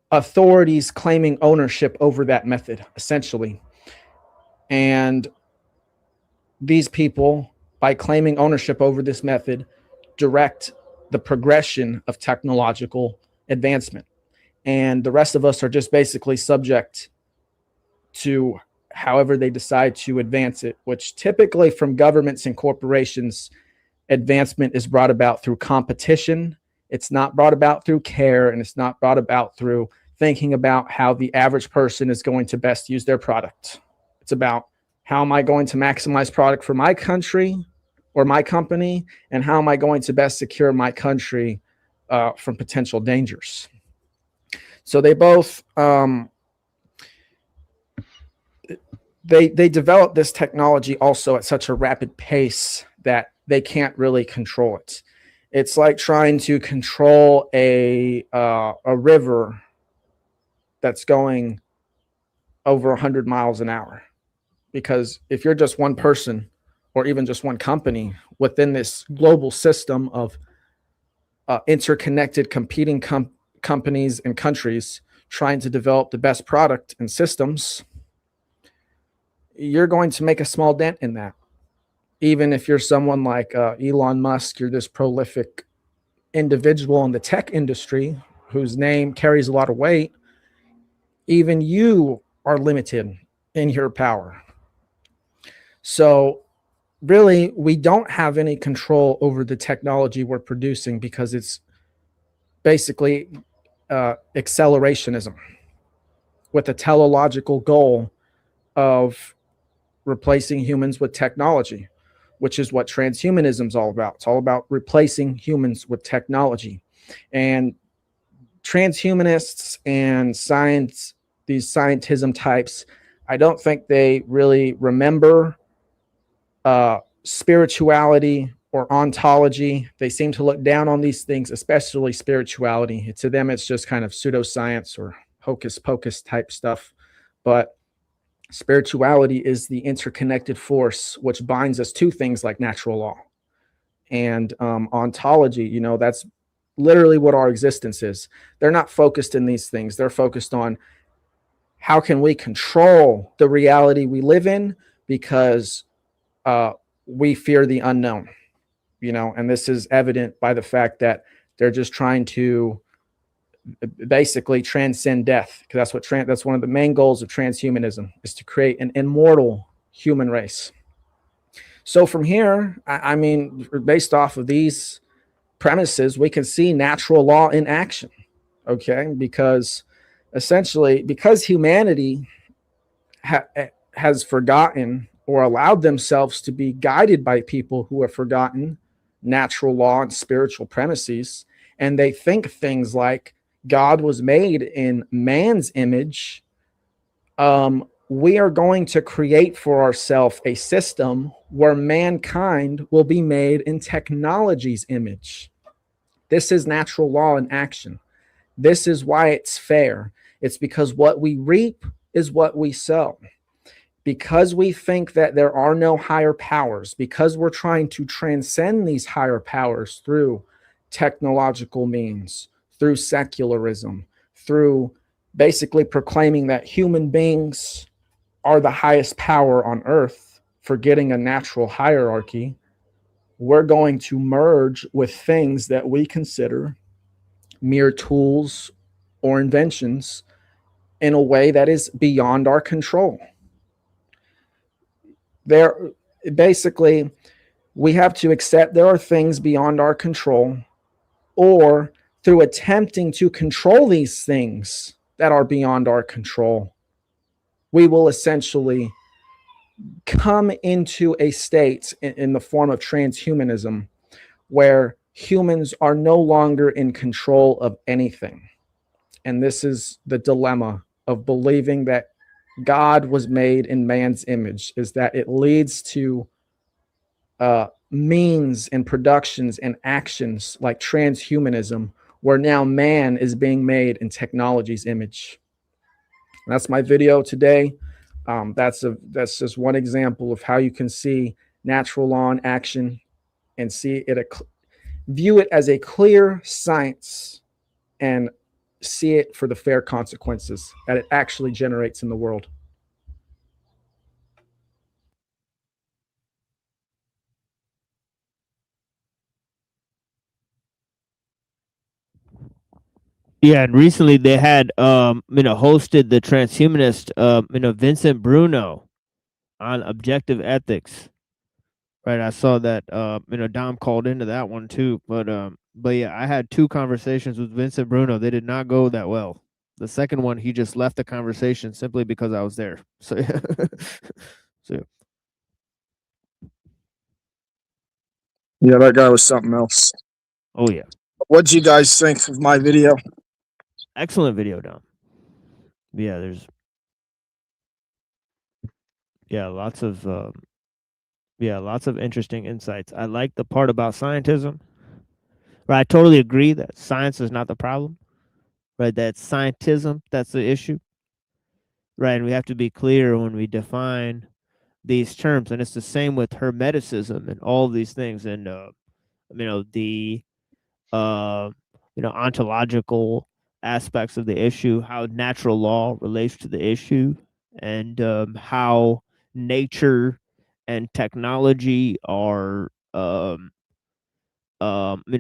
authorities claiming ownership over that method, essentially. And these people, by claiming ownership over this method, direct the progression of technological advancement. And the rest of us are just basically subject to however they decide to advance it, which typically from governments and corporations, advancement is brought about through competition. It's not brought about through care, and it's not brought about through thinking about how the average person is going to best use their product. It's about how am I going to maximize product for my country or my company, and how am I going to best secure my country from potential dangers. So they both they develop this technology also at such a rapid pace that they can't really control it. It's like trying to control a river that's going over 100 miles an hour. Because if you're just one person or even just one company within this global system of interconnected competing companies and countries trying to develop the best product and systems, you're going to make a small dent in that. Even if you're someone like Elon Musk, you're this prolific individual in the tech industry whose name carries a lot of weight, even you are limited in your power. So really, we don't have any control over the technology we're producing because it's basically accelerationism with a teleological goal of replacing humans with technology, which is what transhumanism is all about. It's all about replacing humans with technology. And transhumanists and science, these scientism types, I don't think they really remember spirituality or ontology. They seem to look down on these things, especially spirituality. To them, it's just kind of pseudoscience or hocus pocus type stuff. But spirituality is the interconnected force which binds us to things like natural law and ontology. You know, that's literally what our existence is. They're not focused in these things. They're focused on how can we control the reality we live in, because we fear the unknown, you know, and this is evident by the fact that they're just trying to basically transcend death, because that's one of the main goals of transhumanism, is to create an immortal human race. So from here, I mean, based off of these premises, we can see natural law in action, okay? Because essentially, because humanity has forgotten or allowed themselves to be guided by people who have forgotten natural law and spiritual premises, and they think things like God was made in man's image, we are going to create for ourselves a system where mankind will be made in technology's image. This is natural law in action. This is why it's fair. It's because what we reap is what we sow. Because we think that there are no higher powers, because we're trying to transcend these higher powers through technological means, through secularism, through basically proclaiming that human beings are the highest power on earth, forgetting a natural hierarchy, we're going to merge with things that we consider mere tools or inventions in a way that is beyond our control. There, basically, we have to accept there are things beyond our control, or through attempting to control these things that are beyond our control, we will essentially come into a state in the form of transhumanism where humans are no longer in control of anything. And this is the dilemma of believing that God was made in man's image, is that it leads to means and productions and actions like transhumanism, where now man is being made in technology's image. And that's my video today. That's just one example of how you can see natural law in action and see it, view it as a clear science, and see it for the fair consequences that it actually generates in the world. Yeah, and recently they had hosted the transhumanist Vincent Bruno on objective ethics. Right, I saw that Dom called into that one too, but yeah, I had 2 conversations with Vincent Bruno. They did not go that well. The second one, he just left the conversation simply because I was there. So Yeah, that guy was something else. oh yeah. What'd you guys think of my video? Excellent video, Dom. Yeah, there's lots of interesting insights. I like the part about scientism. Right, I totally agree that science is not the problem. Right, that scientism, that's the issue. Right, and we have to be clear when we define these terms, and it's the same with hermeticism and all of these things. And the ontological aspects of the issue, how natural law relates to the issue, and how nature and technology are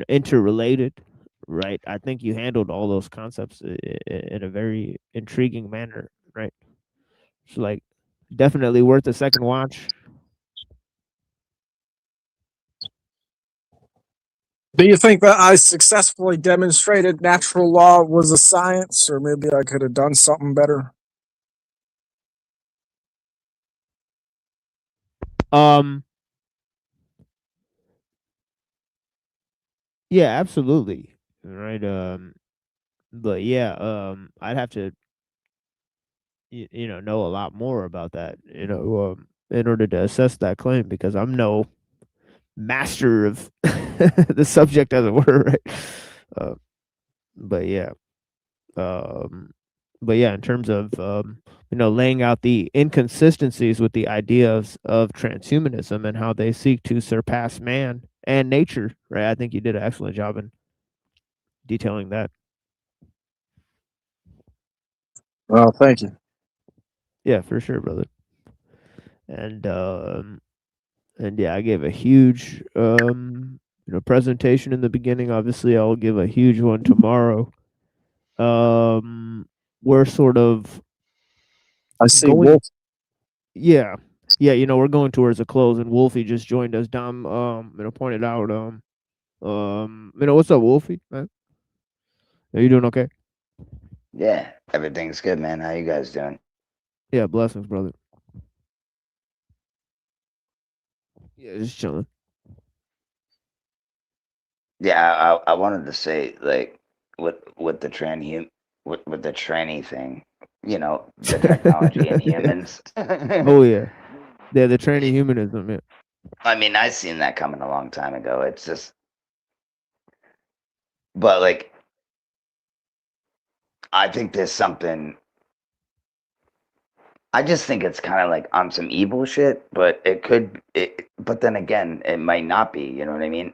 interrelated, right? I think you handled all those concepts in a very intriguing manner, right? So like definitely worth a second watch. Do you think that I successfully demonstrated natural law was a science, or maybe I could have done something better? Yeah, absolutely. Right. But yeah, I'd have to know a lot more about that, in order to assess that claim, because I'm no master of the subject, as it were, right? Uh, but yeah, um, in terms of laying out the inconsistencies with the ideas of transhumanism and how they seek to surpass man and nature, right? I think you did an excellent job in detailing that. Well, thank you. Yeah, for sure, brother. And yeah, I gave a huge presentation in the beginning. Obviously, I'll give a huge one tomorrow. We're sort of I see going, Wolf. yeah, we're going towards a close, and Wolfie just joined us. Dom pointed out what's up, Wolfie, man? Are you doing okay? Yeah, everything's good, man. How you guys doing? Yeah, blessings, brother. Yeah, just chilling. Yeah, I wanted to say like with the with the tranny thing, the technology and humans. Oh yeah, the tranny humanism. Yeah. I mean, I seen that coming a long time ago. It's just, but like, I think there's something. I just think it's kind of like on some evil shit, but it could. But then again, it might not be. You know what I mean?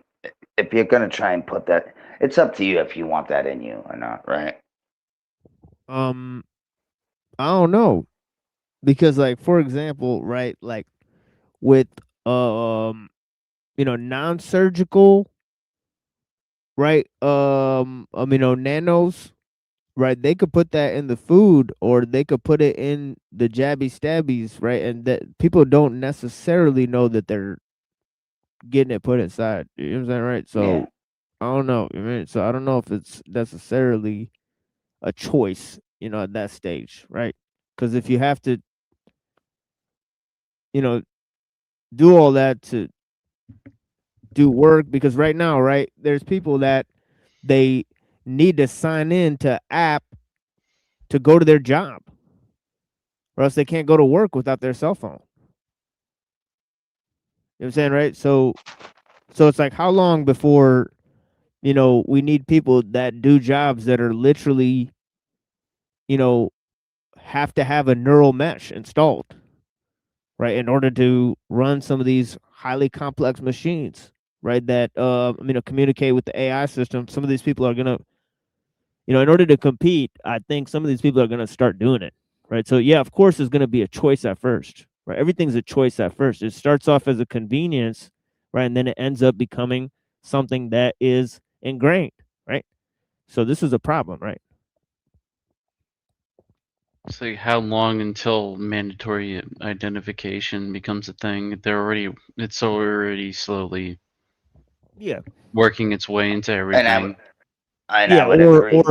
If you're gonna try and put that, it's up to you if you want that in you or not, right? I don't know, because like, for example, right, like with non-surgical, right, nanos, right, they could put that in the food, or they could put it in the jabby stabbies, right, and that people don't necessarily know that they're getting it put inside, you know what I'm saying, right? Yeah. So I don't know, I mean, so I don't know if it's necessarily a choice, at that stage, right? Because if you have to, you know do all that to do work, because right now, right, there's people that they need to sign in to app to go to their job, or else they can't go to work without their cell phone. You know what I'm saying, right? So it's like, how long before we need people that do jobs that are literally, you know have to have a neural mesh installed, right, in order to run some of these highly complex machines, right, that communicate with the AI system. Some of these people are gonna, in order to compete, I think some of these people are gonna start doing it, right? So yeah, of course, it's gonna be a choice at first, right? Everything's a choice at first. It starts off as a convenience, right, and then it ends up becoming something that is ingrained, right? So this is a problem, right? It's like, how long until mandatory identification becomes a thing? It's already slowly Yeah. working its way into And everything. I Yeah, would or agree.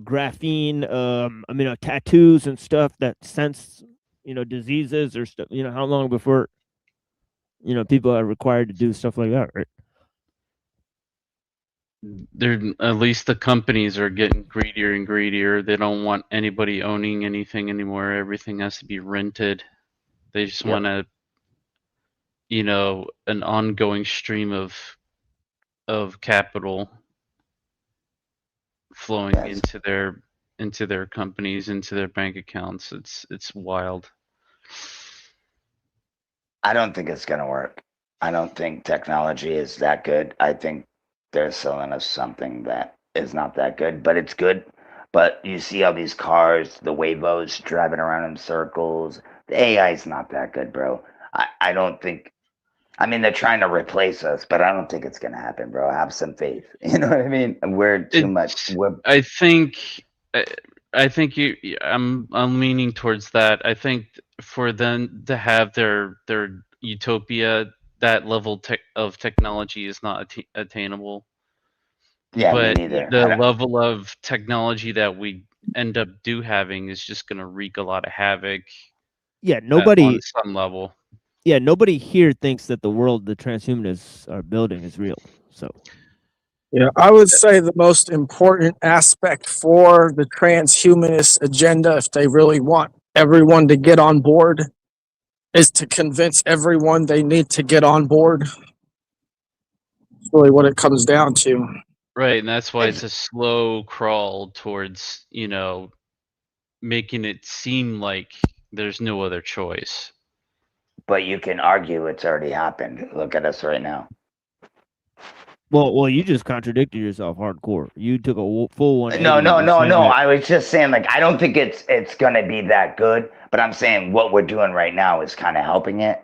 graphene, tattoos and stuff that sense, diseases or stuff. How long before, people are required to do stuff like that, right? They're, at least the companies are getting greedier and greedier. They don't want anybody owning anything anymore. Everything has to be rented. They just Yep. want an ongoing stream of capital flowing Yes. into their companies, into their bank accounts. It's wild. I don't think it's gonna work. I don't think technology is that good. I think they're selling us something that is not that good, but it's good. But you see all these cars, the Waybos driving around in circles. The AI is not that good, bro. I don't think. I mean, they're trying to replace us, but I don't think it's gonna happen, bro. Have some faith. You know what I mean? We're too much. We're I think I I think I'm leaning towards that. I think for them to have their utopia, that level of technology is not attainable. yeah, me But neither. the level of technology that we end up having is just going to wreak a lot of havoc Yeah, on nobody. some level. Yeah, nobody here thinks that the world the transhumanists are building is real. So Yeah, I would say the most important aspect for the transhumanist agenda, if they really want everyone to get on board, is to convince everyone they need to get on board. That's really what it comes down to. Right, and that's why it's a slow crawl towards, making it seem like there's no other choice. But you can argue it's already happened. Look at us right now. well, you just contradicted yourself hardcore. You took a full 180. No. I was just saying, like, I don't think it's gonna be that good. But I'm saying what we're doing right now is kind of helping it.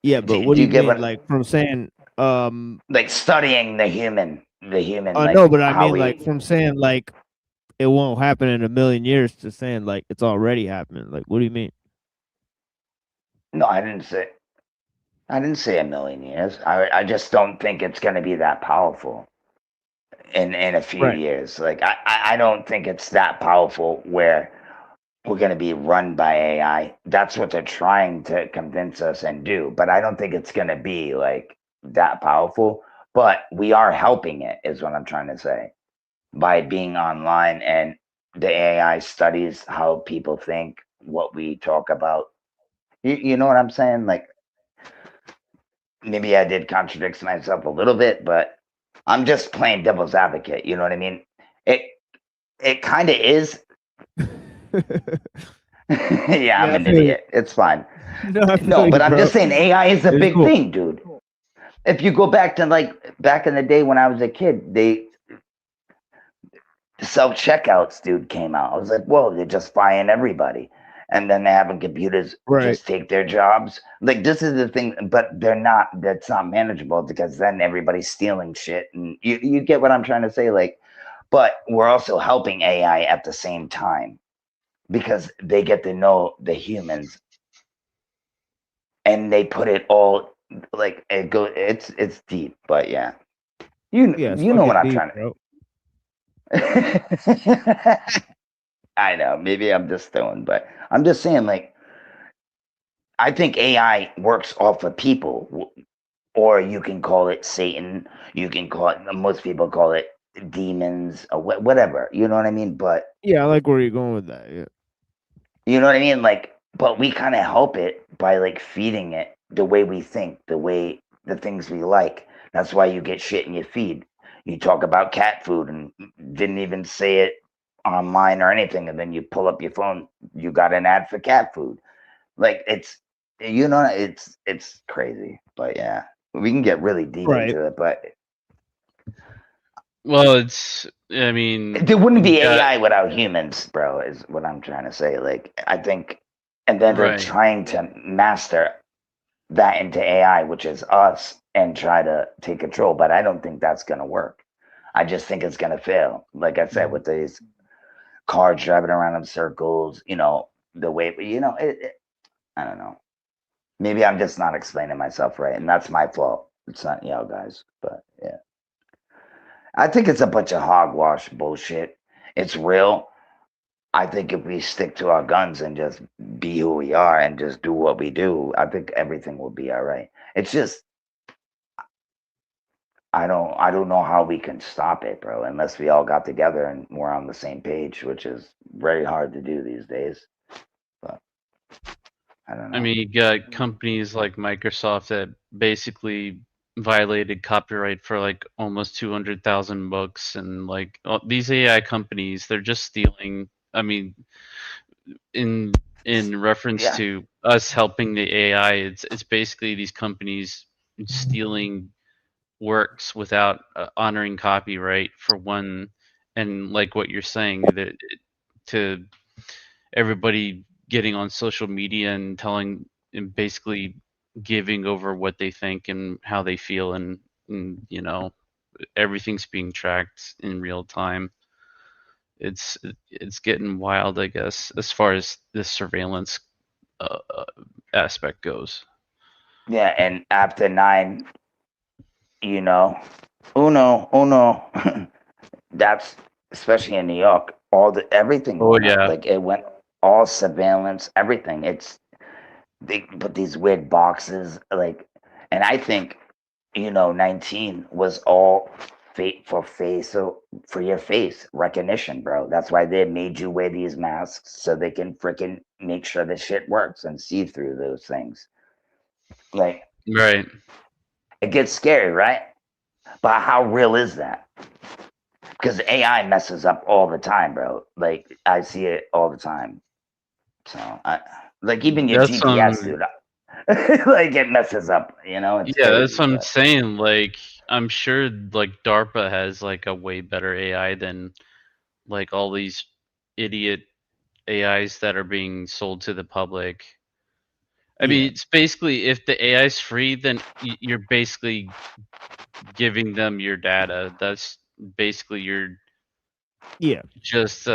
Yeah, but what do you mean? Like from saying, like studying the human, like, no, but I how mean, like from saying like it won't happen in a million years to saying like it's already happening. Like, what do you mean? No, I didn't say a million years. I just don't think it's going to be that powerful in a few Right. years. Like I don't think it's that powerful where we're going to be run by AI. That's what they're trying to convince us and do, but I don't think it's going to be like that powerful. But we are helping it, is what I'm trying to say, by being online, and the AI studies how people think, what we talk about. You know what I'm saying? Like, maybe I did contradict myself a little bit, but I'm just playing devil's advocate. You know what I mean? It kind of is. Yeah, I'm an idiot. It's fine. No, but I'm just saying AI is a big thing, dude. If you go back to like back in the day when I was a kid, self checkouts, dude, came out. I was like, whoa, they're just firing everybody. And then they're having computers just take their jobs. Like, this is the thing, but that's not manageable, because then everybody's stealing shit. And you get what I'm trying to say? Like, but we're also helping AI at the same time, because they get to know the humans, and they put it all, like, it's deep, but yeah. You know what I'm trying to. I know, maybe I'm just stoned, but I'm just saying, like, I think AI works off of people, or you can call it Satan. You can call it, most people call it demons, or whatever. You know what I mean? But yeah, I like where you're going with that. Yeah, you know what I mean? Like, but we kind of help it by like feeding it the way we think, the things we like. That's why you get shit in your feed. You talk about cat food and didn't even say it online or anything, and then you pull up your phone, you got an ad for cat food. Like, it's crazy. But yeah, we can get really deep into it. But well, I mean, there wouldn't be AI without humans, bro, is what I'm trying to say. Like, I think, and then they're trying to master that into AI, which is us, and try to take control. But I don't think that's gonna work. I just think it's gonna fail. Like I said, with these cars driving around in circles, the way, I don't know. Maybe I'm just not explaining myself right, and that's my fault. It's not y'all guys, but yeah. I think it's a bunch of hogwash bullshit. It's real. I think if we stick to our guns and just be who we are and just do what we do, I think everything will be all right. It's just, I don't know how we can stop it, bro, unless we all got together and we're on the same page, which is very hard to do these days. But I don't know. I mean, you got companies like Microsoft that basically violated copyright for like almost 200,000 books, and like these AI companies, they're just stealing. I mean, in in reference Yeah. to us helping the AI, it's basically these companies stealing works without honoring copyright for one, and like what you're saying, that to everybody getting on social media and telling and basically giving over what they think and how they feel, and you know, everything's being tracked in real time. It's getting wild, I guess, as far as the surveillance aspect goes. Yeah, and after 9, you know, uno, that's especially in New York, all the everything Oh went up. yeah, Like it went all surveillance, everything. It's they put these weird boxes, like, and I think, 19 was all fake for for your face recognition, bro. That's why they made you wear these masks so they can freaking make sure the shit works and see through those things. Like, right. it gets scary, right? But how real is that? Because AI messes up all the time, bro. Like, I see it all the time. So, like, even your That's GPS, dude. Like, it messes up. It's yeah, that's crazy. what I'm But saying. Like, I'm sure like DARPA has like a way better AI than like all these idiot AIs that are being sold to the public. I mean, Yeah. it's basically, if the AI is free, then you're basically giving them your data. That's basically you're Yeah. just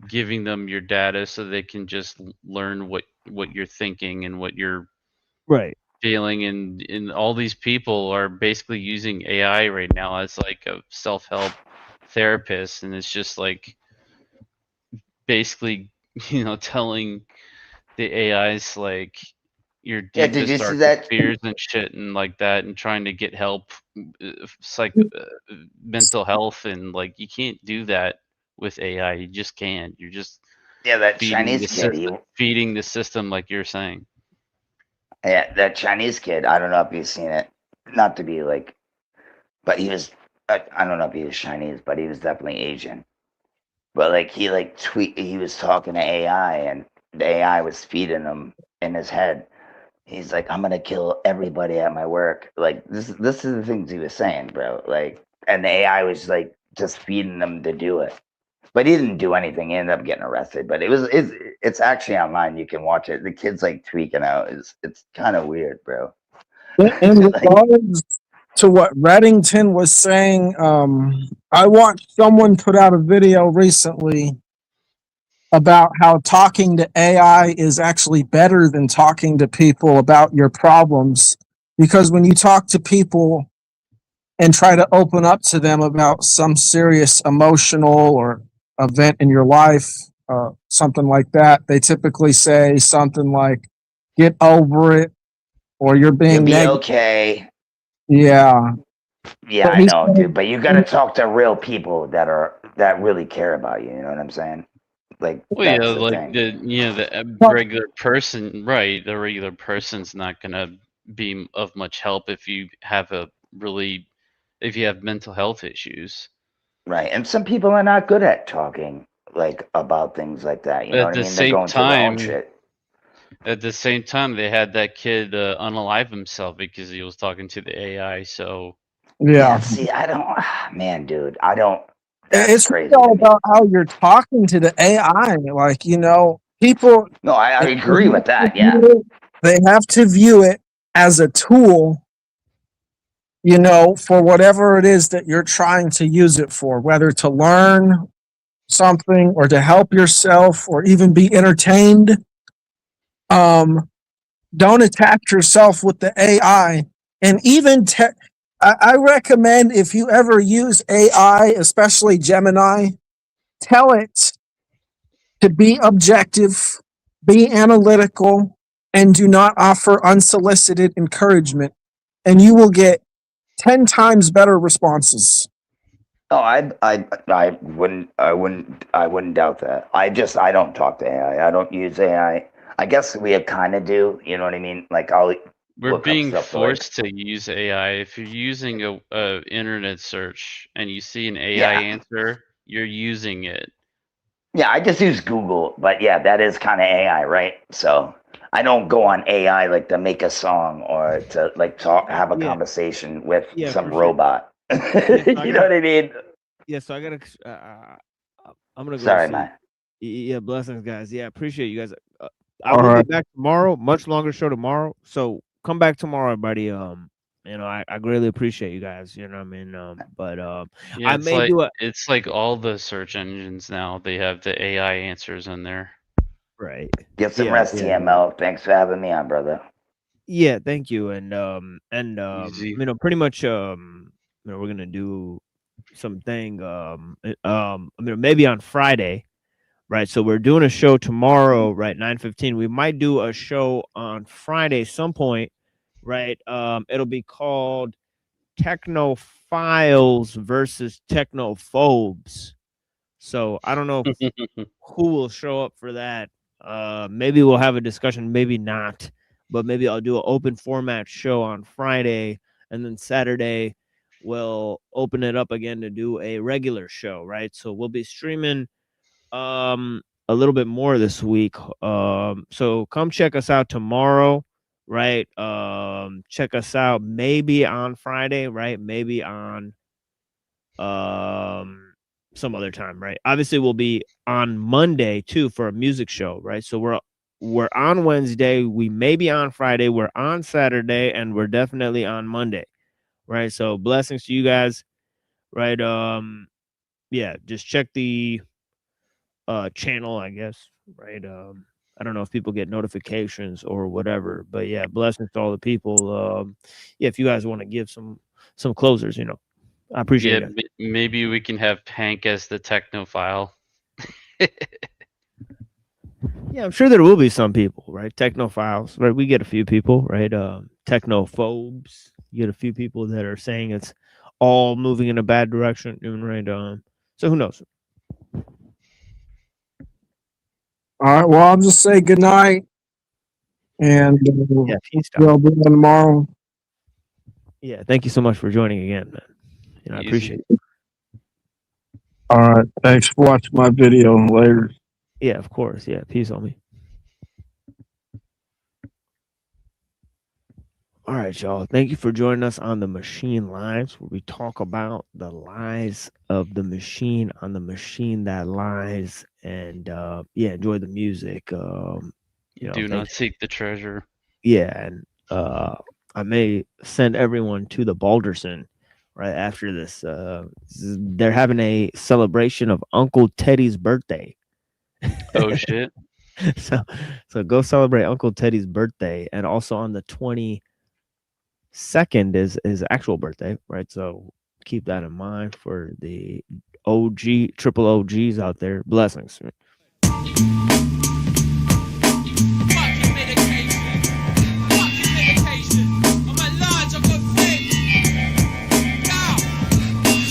giving them your data so they can just learn what you're thinking and what you're Right. feeling, and all these people are basically using AI right now as like a self-help therapist, and it's just like basically telling the AIs like your yeah, did deepest you see darkest that? fears and shit and like that, and trying to get help, mental health, and like you can't do that with AI. You just can't. You're just Yeah, that feeding the Chinese kid. system, feeding the system, like you're saying. Yeah, that Chinese kid. I don't know if you've seen it. Not to be like, but he was. I don't know if he was Chinese, but he was definitely Asian. But like he like tweet. He was talking to AI, and the AI was feeding him in his head. He's like, I'm gonna kill everybody at my work. Like this is the things he was saying, bro. Like, and the AI was like just feeding him to do it. But he didn't do anything. He ended up getting arrested. But it's actually online. You can watch it. The kid's like tweaking out. It's kind of weird, bro. In Like, regards to what Reddington was saying, I watched someone put out a video recently about how talking to AI is actually better than talking to people about your problems. Because when you talk to people and try to open up to them about some serious emotional or event in your life, something like that, they typically say something like, get over it, or you're you'll being be negative. okay. Yeah. Yeah, But I he know, dude. said, But you got to talk to real people that really care about you. You know what I'm saying? Like Well, yeah, that's the like thing. the but regular person, right? The regular person's not gonna be of much help if you have if you have mental health issues. Right. And some people are not good at talking like about things like that. You But know at what I the mean? They're same going through their own time, shit. they had that kid unalive himself because he was talking to the AI. So Yeah, yeah, see, I don't man, dude, I don't that's it's really crazy to all me. about how you're talking to the AI. Like, people, No, I they agree with that. Yeah. have to view it as a tool, for whatever it is that you're trying to use it for, whether to learn something or to help yourself or even be entertained. Don't attach yourself with the AI. And even I recommend, if you ever use AI, especially Gemini, tell it to be objective, be analytical, and do not offer unsolicited encouragement. And you will get 10 times better responses. Oh, I wouldn't doubt that. I don't talk to AI. I don't use AI. I guess we kind of do, you know what I mean? Like I'll we're look up being stuff to like, forced to use AI. If you're using a internet search and you see an AI yeah, answer, you're using it. Yeah, I just use Google, but yeah, that is kind of AI, right? So I don't go on AI like to make a song or to like have a conversation with some robot. You know what I mean? Yeah, so I gotta. I'm gonna go. Sorry, man. Yeah, blessings, guys. Yeah, appreciate you guys. I will be back tomorrow. Much longer show tomorrow. So come back tomorrow, everybody. I greatly appreciate you guys. You know what I mean? Yeah, I may do it. It's like all the search engines now. They have the AI answers in there. Right. Get some rest, TML. Thanks for having me on, brother. Yeah, thank you. And pretty much we're gonna do something maybe on Friday, right? So we're doing a show tomorrow, right? 9:15. We might do a show on Friday some point, right? It'll be called Technophiles versus Technophobes. So I don't know who will show up for that. Maybe we'll have a discussion, maybe not, but maybe I'll do an open format show on Friday, and then Saturday we'll open it up again to do a regular show, right? So we'll be streaming a little bit more this week. So come check us out tomorrow, right? Check us out maybe on Friday, right? Maybe on some other time, right? Obviously we'll be on Monday too for a music show, right? So we're on Wednesday, we may be on Friday, we're on Saturday, and we're definitely on Monday, right? So blessings to you guys, right? Just check the channel, I guess, right? I don't know if people get notifications or whatever, but yeah, blessings to all the people. If you guys want to give some closers, I appreciate it. Maybe we can have Hank as the technophile. Yeah, I'm sure there will be some people, right? Technophiles, right? We get a few people, right? Technophobes. You get a few people that are saying it's all moving in a bad direction, right? So who knows? All right. Well, I'll just say good night, and we'll be on tomorrow. Yeah, thank you so much for joining again, man. I appreciate it. All right. Thanks for watching my video. Later. Yeah, of course. Yeah, peace on me. All right, y'all. Thank you for joining us on the Machine Lives, where we talk about the lies of the machine on the machine that lies. And enjoy the music. Do not seek the treasure. Yeah, and I may send everyone to the Balderson right after this. They're having a celebration of Uncle Teddy's birthday. Oh shit. So go celebrate Uncle Teddy's birthday, and also on the 22nd is his actual birthday, right? So keep that in mind for the triple OGs out there. Blessings.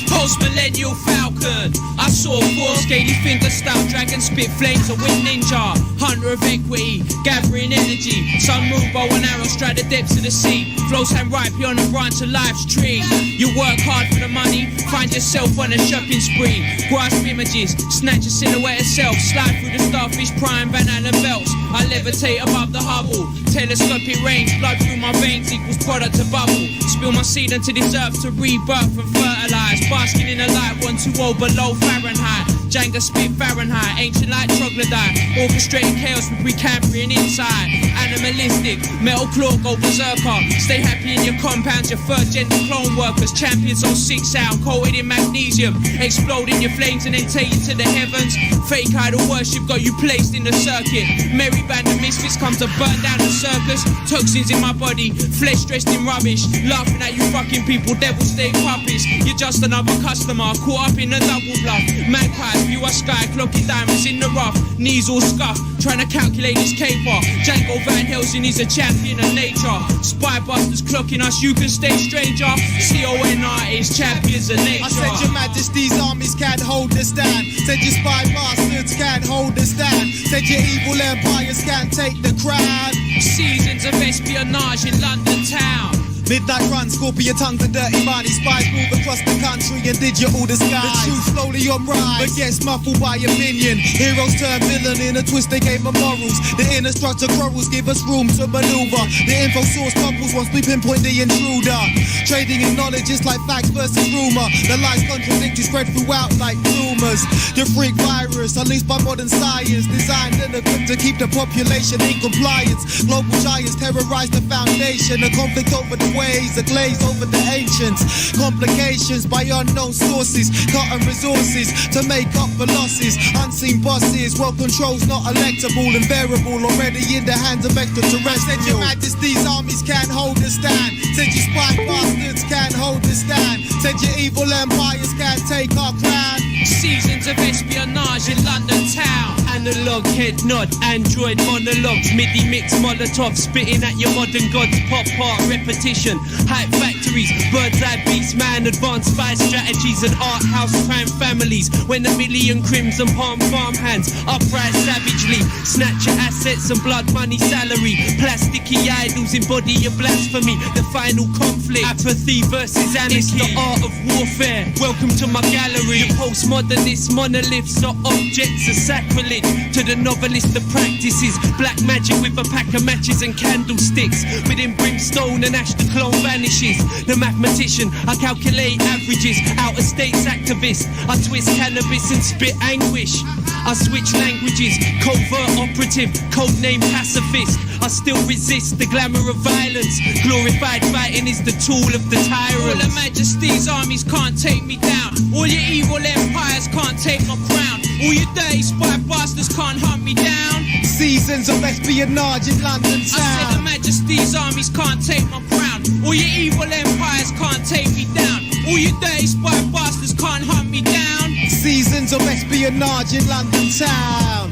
Post-millennial falcon. I saw four scaly fingers start dragon spit flames of wind ninja. Hunter of equity, gathering energy. Sun move bow and arrow strike the depths of the sea. Flows hand right beyond the branch of life's tree. You work hard for the money, find yourself on a shopping spree. Grasp images, snatch a silhouette of self. Slide through the starfish prime Van Allen belts. I levitate above the Hubble. Telescopic range, blood through my veins equals product to bubble. Spill my seed into this earth to rebirth and fertilize. Basking in the light, 120 below Fahrenheit. Jenga spit Fahrenheit, ancient like troglodyte. Orchestrating chaos with Precambrian inside. Animalistic, metal claw go berserker. Stay happy in your compounds, your third gender clone workers. Champions on 6 sound, coated in magnesium. Exploding your flames and then take you to the heavens. Fake idol worship got you placed in the circuit. Merry band of misfits comes to burn down the circus. Toxins in my body, flesh dressed in rubbish. Laughing at you fucking people, devil stay puppets. You're just another customer, caught up in a double bluff. Magpie, you are sky, clocky diamonds in the rough. Knees all scuffed, trying to calculate this caper. Django Van Helsing is a champion of nature. Spy busters clocking us, you can stay stranger. CON artists, champions of nature. I said your majesty's armies can't hold the stand. Said your spy bastards can't hold the stand. Said your evil empires can't take the crown. Seasons of espionage in London town. Midnight run, scorpion tongues and dirty money. Spies move across the country and digital the sky. The truth slowly on rise, but gets muffled by opinion. Heroes turn villain in a twisted game of morals. The inner structure quarrels give us room to maneuver. The info source couples once we pinpoint the intruder. Trading in knowledge is like facts versus rumor. The lies contradictory spread throughout like rumors. The freak virus, unleashed by modern science, designed and equipped to keep the population in compliance. Global giants terrorize the foundation. A conflict over the ways, a glaze over the ancients. Complications by unknown sources, cutting resources to make up for losses. Unseen bosses, world control's not electable, invariable, already in the hands of extraterrestrials. Said your majesty's armies can't hold a stand. Said your spy bastards can't hold a stand. Said your evil empires can't take our crown. Seasons of espionage in London town. Analog head nod, android monologues, MIDI mix molotov, spitting at your modern gods, pop art repetition, hype factories, bird's eye beast man, advanced spy strategies and art house crime families. When a million crimson palm farm hands uprise savagely, snatch your assets and blood money salary. Plasticky idols embody your blasphemy. The final conflict, apathy versus anarchy. It's the art of warfare. Welcome to my gallery. Your postmodernist monoliths are objects of sacrilege. To the novelist, the practices black magic with a pack of matches and candlesticks. Within brimstone and ash, the clone vanishes. The mathematician, I calculate averages. Outer states activist, I twist cannabis and spit anguish. I switch languages, covert operative, codename pacifist. I still resist the glamour of violence. Glorified fighting is the tool of the tyrant. All Her Majesty's armies can't take me down. All your evil empires can't take my crown. All your dirty spy bastards can't hunt me down. Seasons of espionage in London town. I said Her Majesty's armies can't take my crown. All your evil empires can't take me down. All your dirty spy bastards can't hunt me down. Seasons of espionage in London town.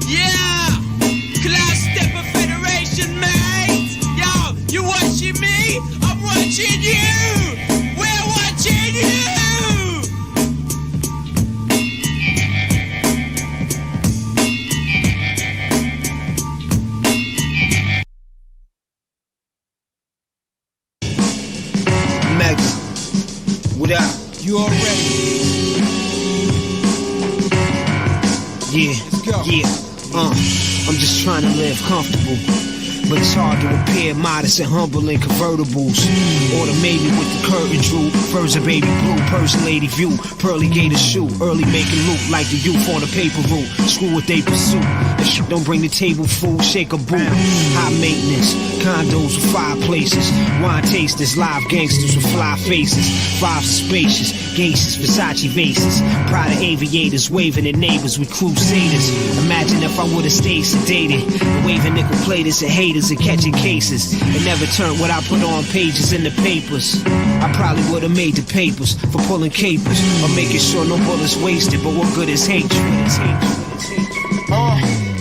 Yeah! Class Stepper Federation, mate! Yo, you watching me? I'm watching you! We're watching you! Mega, what up? You already. Yeah, I'm just trying to live comfortable, but it's hard to appear modest and humble in convertibles. Automated with the curtain droop, furs a baby blue, Persian lady view, pearly gator shoe, early making loot like the youth on the paper route. Screw what they pursue. If shit don't bring the table food, shake a boot. High maintenance, condos with fireplaces, wine tasters, live gangsters with fly faces. Vibes are spacious, gangsters, Versace vases, Prada aviators waving at neighbors with crusaders. Imagine if I would've stayed sedated and waving nickel platers at haters and catching cases. It never turned what I put on pages in the papers. I probably would've made the papers for pulling capers or making sure no bullets wasted. But what good is hatred?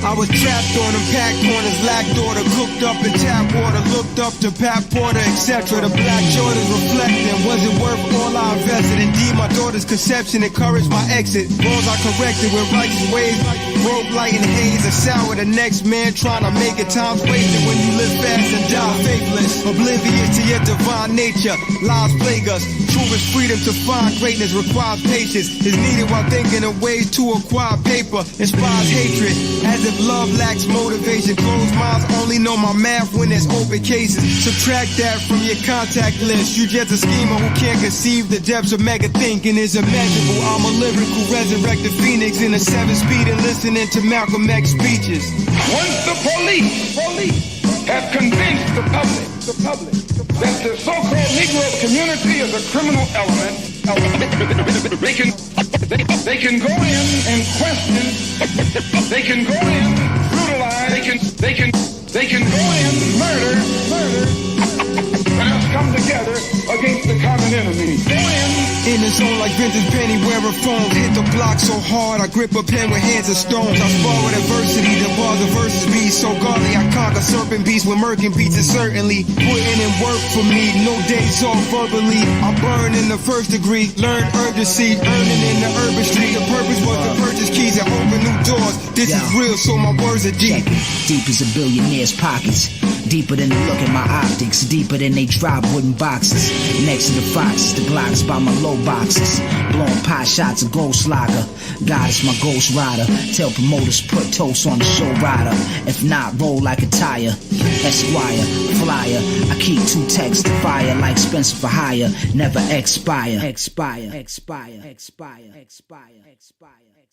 I was trapped on them pack corners, lacked order, cooked up in tap water, looked up to Pat Porter, etc. The black Jordans reflecting, was it worth all I invested? Indeed, my daughter's conception encouraged my exit. Wrongs I corrected with righteous ways, broke light and haze, and sour the next man trying to make it. Time's wasted when you live fast and die faithless, oblivious to your divine nature. Lies plague us. Truest freedom to find greatness requires patience. Is needed while thinking of ways to acquire paper. Inspires hatred, as if love lacks motivation. Closed minds only know my math when there's open cases. Subtract that from your contact list. You just a schemer who can't conceive the depths of mega thinking is immeasurable. I'm a lyrical resurrected phoenix in a 7-speed and listening to Malcolm X speeches. Once the police have convinced the public that the so-called Negro community is a criminal element, they can go in and question, they can go in brutalize, they can go in murder, but us come together against the common enemy. Go in the zone like vintage penny wearer phones. Hit the block so hard I grip a pen with hands of stones. I spar with adversity, the bars of verses be so godly. I conquer serpent beasts with murking beats and certainly putting in work for me. No days off verbally. I burn in the first degree, learn urgency, earning in the urban street. The purpose was to purchase keys and open new doors. This is real, so my words are deep. Deep as a billionaire's pockets. Deeper than the look at my optics, deeper than they drop wooden boxes. Next to the foxes, the Glocks by my low boxes. Blowing pot shots of Ghost Lager. God is my ghost rider. Tell promoters put toast on the show rider. If not, roll like a tire. Esquire, flyer. I keep 2 texts to fire like Spencer for hire. Never expire. Expire, expire, expire, expire, expire.